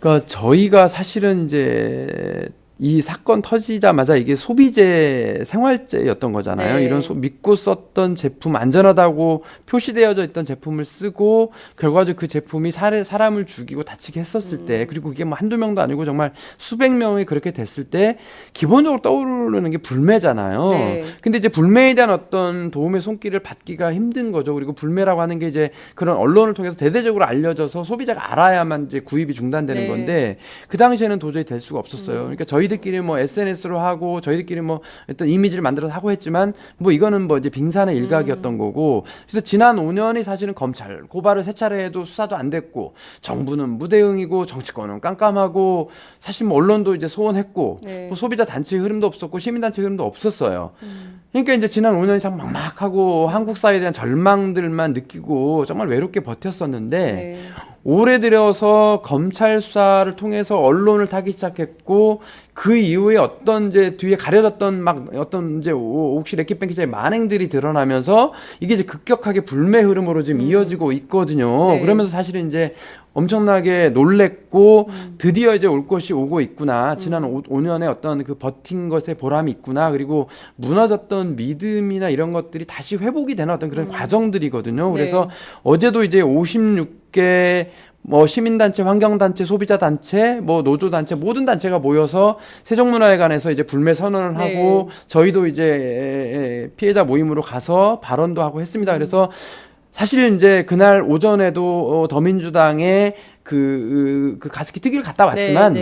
그러니까 저희가 사실은 이제 이 사건 터지자마자 이게 소비재 생활재였던 거잖아요. 이런 믿고 썼던 제품, 안전하다고 표시되어져 있던 제품을 쓰고 결과적으로 그 제품이 사람을 죽이고 다치게 했었을 때 그리고 그게 뭐 한두 명도 아니고 정말 수백 명이 그렇게 됐을 때 기본적으로 떠오르는 게 불매잖아요. 근데 이제 불매에 대한 어떤 도움의 손길을 받기가 힘든 거죠. 그리고 불매라고 하는 게 이제 그런 언론을 통해서 대대적으로 알려져서 소비자가 알아야만 이제 구입이 중단되는 건데 그 당시에는 도저히 될 수가 없었어요. 그러니까 저희들끼리 뭐 SNS로 하고 저희들끼리 뭐 어떤 이미지를 만들어서 하고 했지만 뭐 이거는 뭐 이제 빙산의 일각이었던 거고 그래서 지난 5년이 사실은 검찰 고발을 세 차례 해도 수사도 안 됐고 정부는 무대응이고 정치권은 깜깜하고 사실 뭐 언론도 이제 소원했고 뭐 소비자 단체 흐름도 없었고 시민단체 흐름도 없었어요. 그러니까 이제 지난 5년이 참 막막하고 한국 사회에 대한 절망들만 느끼고 정말 외롭게 버텼었는데 올해 들어서 검찰 수사를 통해서 언론을 타기 시작했고 그 이후에 어떤 이제 뒤에 가려졌던 막 어떤 이제 옥시 레킷뱅 기자의 만행들이 드러나면서 이게 이제 급격하게 불매 흐름으로 지금 이어지고 있거든요. 그러면서 사실은 이제 엄청나게 놀랬고 드디어 이제 올 것이 오고 있구나. 지난 5년의 어떤 그 버틴 것에 보람이 있구나. 그리고 무너졌던 믿음이나 이런 것들이 다시 회복이 되는 어떤 그런 과정들이거든요. 그래서 어제도 이제 56개 뭐 시민단체, 환경단체, 소비자단체, 뭐 노조단체 모든 단체가 모여서 세종문화회관에서 이제 불매 선언을 하고 저희도 이제 피해자 모임으로 가서 발언도 하고 했습니다. 그래서 사실 이제 그날 오전에도 더민주당의 그 가습기 특위를 갔다 왔지만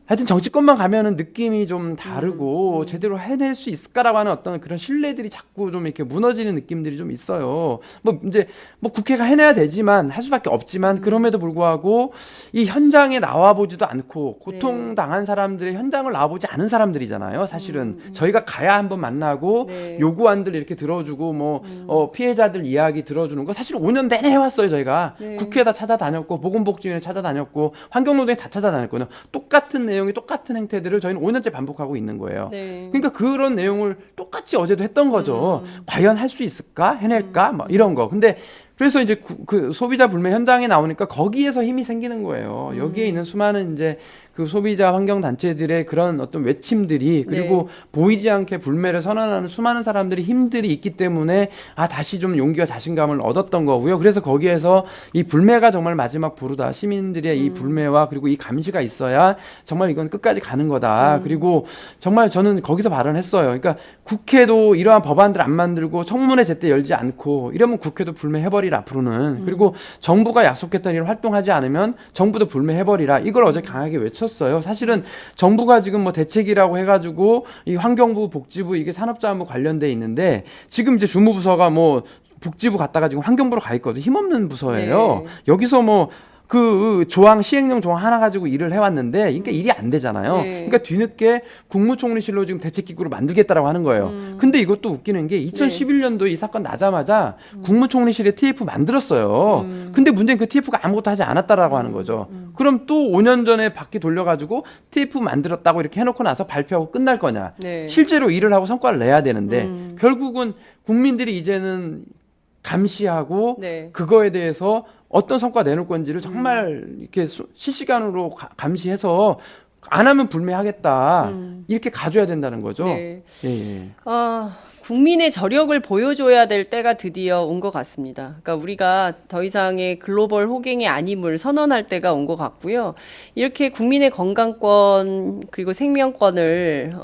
하여튼 정치권만 가면은 느낌이 좀 다르고 제대로 해낼 수 있을까라고 하는 어떤 그런 신뢰들이 자꾸 좀 이렇게 무너지는 느낌들이 좀 있어요. 뭐 이제 뭐 국회가 해내야 되지만 할 수밖에 없지만 그럼에도 불구하고 이 현장에 나와보지도 않고 고통당한 사람들의 현장을 나와보지 않은 사람들이잖아요. 사실은 저희가 가야 한번 만나고 요구안들 이렇게 들어주고 뭐 피해자들 이야기 들어주는 거 사실 5년 내내 해왔어요. 저희가 국회에다 찾아다녔고 보건복지위원회 찾아다녔고 환경노동에 다 찾아다녔거든요. 똑같은 내용이 똑같은 행태들을 저희는 5년째 반복하고 있는 거예요. 그러니까 그런 내용을 똑같이 어제도 했던 거죠. 과연 할 수 있을까? 해낼까? 뭐 이런 거. 근데 그래서 이제 그 소비자 불매 현장에 나오니까 거기에서 힘이 생기는 거예요. 여기에 있는 수많은 이제 그 소비자 환경 단체들의 그런 어떤 외침들이 그리고 보이지 않게 불매를 선언하는 수많은 사람들의 힘들이 있기 때문에 다시 좀 용기와 자신감을 얻었던 거고요. 그래서 거기에서 이 불매가 정말 마지막 보루다. 시민들의 이 불매와 그리고 이 감시가 있어야 정말 이건 끝까지 가는 거다. 그리고 정말 저는 거기서 발언했어요. 그러니까 국회도 이러한 법안들 안 만들고 청문회 제때 열지 않고 이러면 국회도 불매해버리라 앞으로는. 그리고 정부가 약속했던 일을 활동하지 않으면 정부도 불매해버리라. 이걸 어제 강하게 외쳤어요. 쳤어요. 사실은 정부가 지금 뭐 대책이라고 해가지고 이 환경부, 복지부 이게 산업자원부 관련돼 있는데 지금 이제 주무부서가 뭐 복지부 갔다가 지금 환경부로 가 있거든요. 힘없는 부서예요. 네. 여기서 뭐 그 조항 시행령 조항 하나 가지고 일을 해왔는데 그러니까 일이 안 되잖아요. 네. 그러니까 뒤늦게 국무총리실로 지금 대책기구를 만들겠다라고 하는 거예요. 근데 이것도 웃기는 게 2011년도에 이 사건 나자마자 국무총리실에 TF 만들었어요. 근데 문제는 그 TF가 아무것도 하지 않았다라고 하는 거죠. 그럼 또 5년 전에 바퀴 돌려가지고 TF 만들었다고 이렇게 해놓고 나서 발표하고 끝날 거냐. 네. 실제로 일을 하고 성과를 내야 되는데 결국은 국민들이 이제는 감시하고 네. 그거에 대해서 어떤 성과 내놓을 건지를 정말 이렇게 실시간으로 감시해서 안 하면 불매하겠다 이렇게 가져야 된다는 거죠. 네. 예, 예. 국민의 저력을 보여줘야 될 때가 드디어 온 것 같습니다. 그러니까 우리가 더 이상의 글로벌 호갱이 아님을 선언할 때가 온 것 같고요. 이렇게 국민의 건강권 그리고 생명권을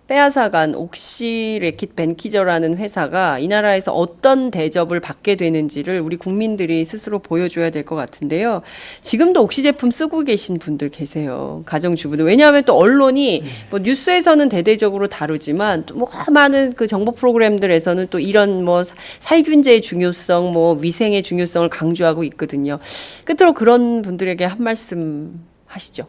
빼앗아간 옥시 레킷 벤키저라는 회사가 이 나라에서 어떤 대접을 받게 되는지를 우리 국민들이 스스로 보여줘야 될 것 같은데요. 지금도 옥시 제품 쓰고 계신 분들 계세요. 가정주부들. 왜냐하면 또 언론이 뭐 뉴스에서는 대대적으로 다루지만 또 뭐 많은 그 정보 프로그램들에서는 또 이런 뭐 살균제의 중요성, 뭐 위생의 중요성을 강조하고 있거든요. 끝으로 그런 분들에게 한 말씀 하시죠.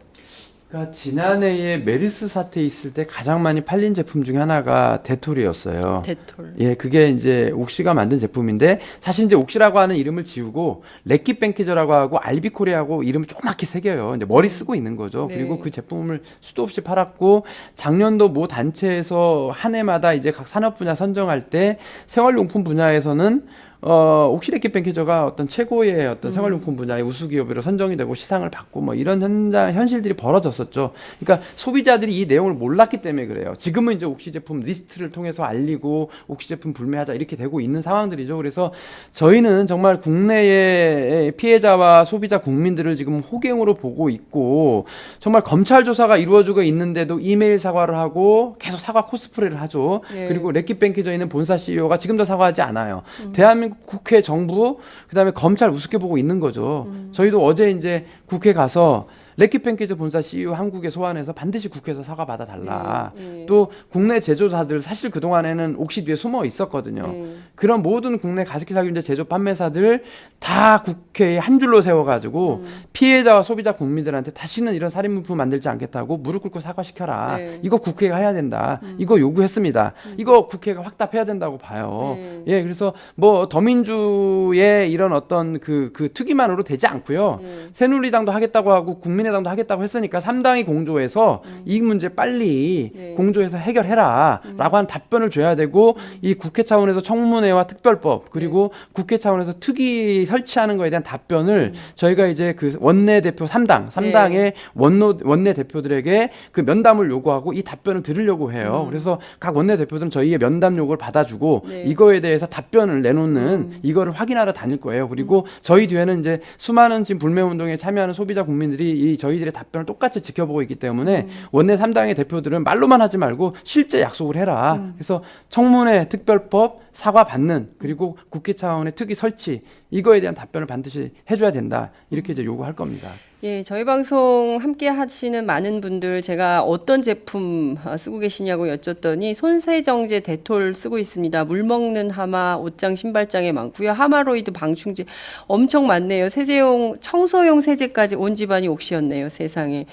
그러니까 지난해에 메르스 사태 있을 때 가장 많이 팔린 제품 중에 하나가 데톨이었어요. 데톨. 예, 그게 이제 옥시가 만든 제품인데 사실 이제 옥시라고 하는 이름을 지우고 레킷 뱅키저라고 하고 알비코리하고 이름을 조그맣게 새겨요. 이제 머리 쓰고 있는 거죠. 네. 그리고 그 제품을 수도 없이 팔았고 작년도 모 단체에서 한 해마다 이제 각 산업 분야 선정할 때 생활용품 분야에서는 옥시 레킷 뱅키저가 어떤 최고의 어떤 생활용품 분야의 우수 기업으로 선정이 되고 시상을 받고 뭐 이런 현실들이 벌어졌었죠. 그러니까 소비자들이 이 내용을 몰랐기 때문에 그래요. 지금은 이제 옥시 제품 리스트를 통해서 알리고 옥시 제품 불매하자 이렇게 되고 있는 상황들이죠. 그래서 저희는 정말 국내의 피해자와 소비자 국민들을 지금 호갱으로 보고 있고 정말 검찰 조사가 이루어지고 있는데도 이메일 사과를 하고 계속 사과 코스프레를 하죠. 네. 그리고 레킷 뱅키저에 있는 본사 CEO가 지금도 사과하지 않아요. 대한민국 국회, 정부, 그다음에 검찰 우습게 보고 있는 거죠. 저희도 어제 이제 국회 가서 레킷 뱅키저 본사 CEO 한국에 소환해서 반드시 국회에서 사과 받아달라. 또 국내 제조사들 사실 그동안에는 옥시 뒤에 숨어 있었거든요. 그런 모든 국내 가습기 살균제 제조 판매사들 다 국회에 한 줄로 세워가지고 피해자와 소비자 국민들한테 다시는 이런 살인물품 만들지 않겠다고 무릎 꿇고 사과시켜라. 네. 이거 국회가 해야 된다. 이거 요구했습니다. 이거 국회가 확답해야 된다고 봐요. 예, 그래서 뭐 더민주의 이런 어떤 그 특위만으로 되지 않고요. 새누리당도 하겠다고 하고 국민의당도 하겠다고 했으니까 3당이 공조해서 이 문제 빨리 네. 공조해서 해결해라 라고 하는 답변을 줘야 되고 이 국회 차원에서 청문회와 특별법 그리고 국회 차원에서 특위 설치하는 거에 대한 답변을 저희가 이제 그 원내대표 3당의 원내대표들에게 그 면담을 요구하고 이 답변을 들으려고 해요. 그래서 각 원내대표들은 저희의 면담 요구를 받아주고 네. 이거에 대해서 답변을 내놓는 이거를 확인하러 다닐 거예요. 그리고 저희 뒤에는 이제 수많은 지금 불매운동에 참여하는 소비자 국민들이 이 저희들의 답변을 똑같이 지켜보고 있기 때문에 원내 3당의 대표들은 말로만 하지 말고 실제 약속을 해라. 그래서 청문회, 특별법, 사과 받는 그리고 국회 차원의 특위 설치 이거에 대한 답변을 반드시 해줘야 된다. 이렇게 이제 요구할 겁니다. 예, 저희 방송 함께 하시는 많은 분들 제가 어떤 제품 쓰고 계시냐고 여쭸더니 손세정제 데톨 쓰고 있습니다. 물 먹는 하마, 옷장, 신발장에 많고요. 하마로이드 방충제 엄청 많네요. 세제용, 청소용 세제까지 온 집안이 옥시였네요. 세상에.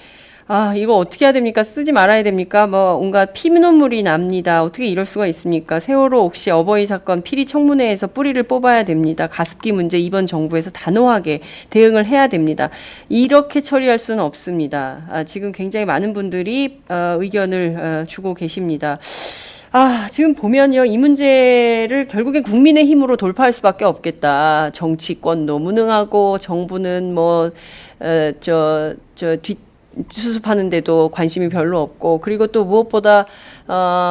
아, 이거 어떻게 해야 됩니까? 쓰지 말아야 됩니까? 뭐, 온갖 피눈물이 납니다. 어떻게 이럴 수가 있습니까? 세월호 옥시 어버이 사건 피리 청문회에서 뿌리를 뽑아야 됩니다. 가습기 문제 이번 정부에서 단호하게 대응을 해야 됩니다. 이렇게 처리할 수는 없습니다. 지금 굉장히 많은 분들이 의견을 주고 계십니다. 지금 보면요, 이 문제를 결국엔 국민의 힘으로 돌파할 수밖에 없겠다. 정치권도 무능하고 정부는 수습하는데도 관심이 별로 없고, 그리고 또 무엇보다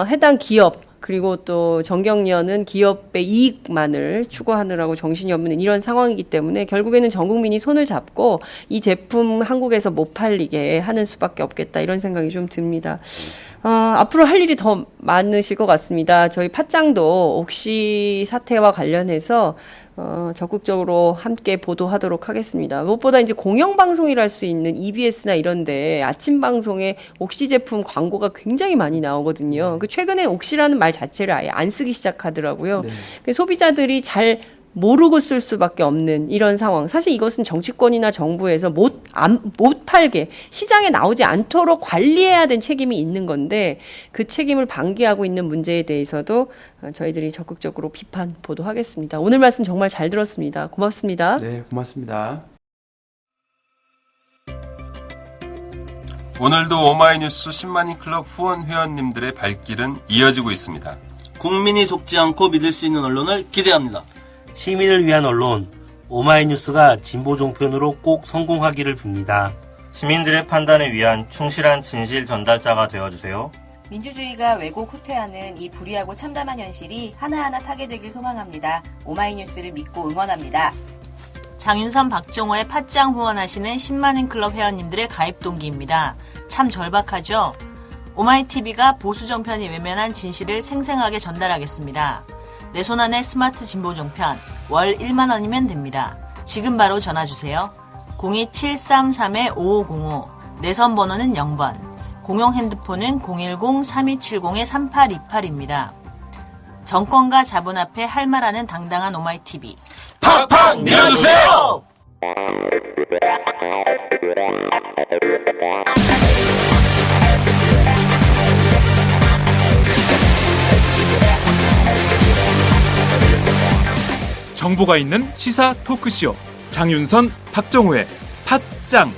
해당 기업 그리고 또 정경련은 기업의 이익만을 추구하느라고 정신이 없는 이런 상황이기 때문에 결국에는 전 국민이 손을 잡고 이 제품 한국에서 못 팔리게 하는 수밖에 없겠다 이런 생각이 좀 듭니다. 앞으로 할 일이 더 많으실 것 같습니다. 저희 팟짱도 옥시 사태와 관련해서 적극적으로 함께 보도하도록 하겠습니다. 무엇보다 이제 공영방송이라 할 수 있는 EBS나 이런데 아침 방송에 옥시 제품 광고가 굉장히 많이 나오거든요. 최근에 옥시라는 말 자체를 아예 안 쓰기 시작하더라고요. 소비자들이 잘 모르고 쓸 수밖에 없는 이런 상황. 사실 이것은 정치권이나 정부에서 못 팔게 시장에 나오지 않도록 관리해야 된 책임이 있는 건데 그 책임을 방기하고 있는 문제에 대해서도 저희들이 적극적으로 비판 보도하겠습니다. 오늘 말씀 정말 잘 들었습니다. 고맙습니다. 네, 고맙습니다. 오늘도 오마이뉴스 10만인 클럽 후원 회원님들의 발길은 이어지고 있습니다. 국민이 속지 않고 믿을 수 있는 언론을 기대합니다. 시민을 위한 언론 오마이뉴스가 진보 종편으로 꼭 성공하기를 빕니다. 시민들의 판단에 위한 충실한 진실 전달자가 되어주세요. 민주주의가 왜곡 후퇴하는 이 불의하고 참담한 현실이 하나하나 타개되길 소망합니다. 오마이뉴스를 믿고 응원합니다. 장윤선, 박정호의 팟짱 후원하시는 10만인 클럽 회원님들의 가입 동기입니다. 참 절박하죠? 오마이TV가 보수 정편이 외면한 진실을 생생하게 전달하겠습니다. 내 손안의 스마트 진보 종편 월 1만 원이면 됩니다. 지금 바로 전화주세요. 02733-5505 내선 번호는 0번 공용 핸드폰은 010-3270-3828입니다. 정권과 자본 앞에 할 말하는 당당한 오마이TV 팍팍 밀어주세요! 정보가 있는 시사 토크쇼 장윤선, 박정호의 팟짱.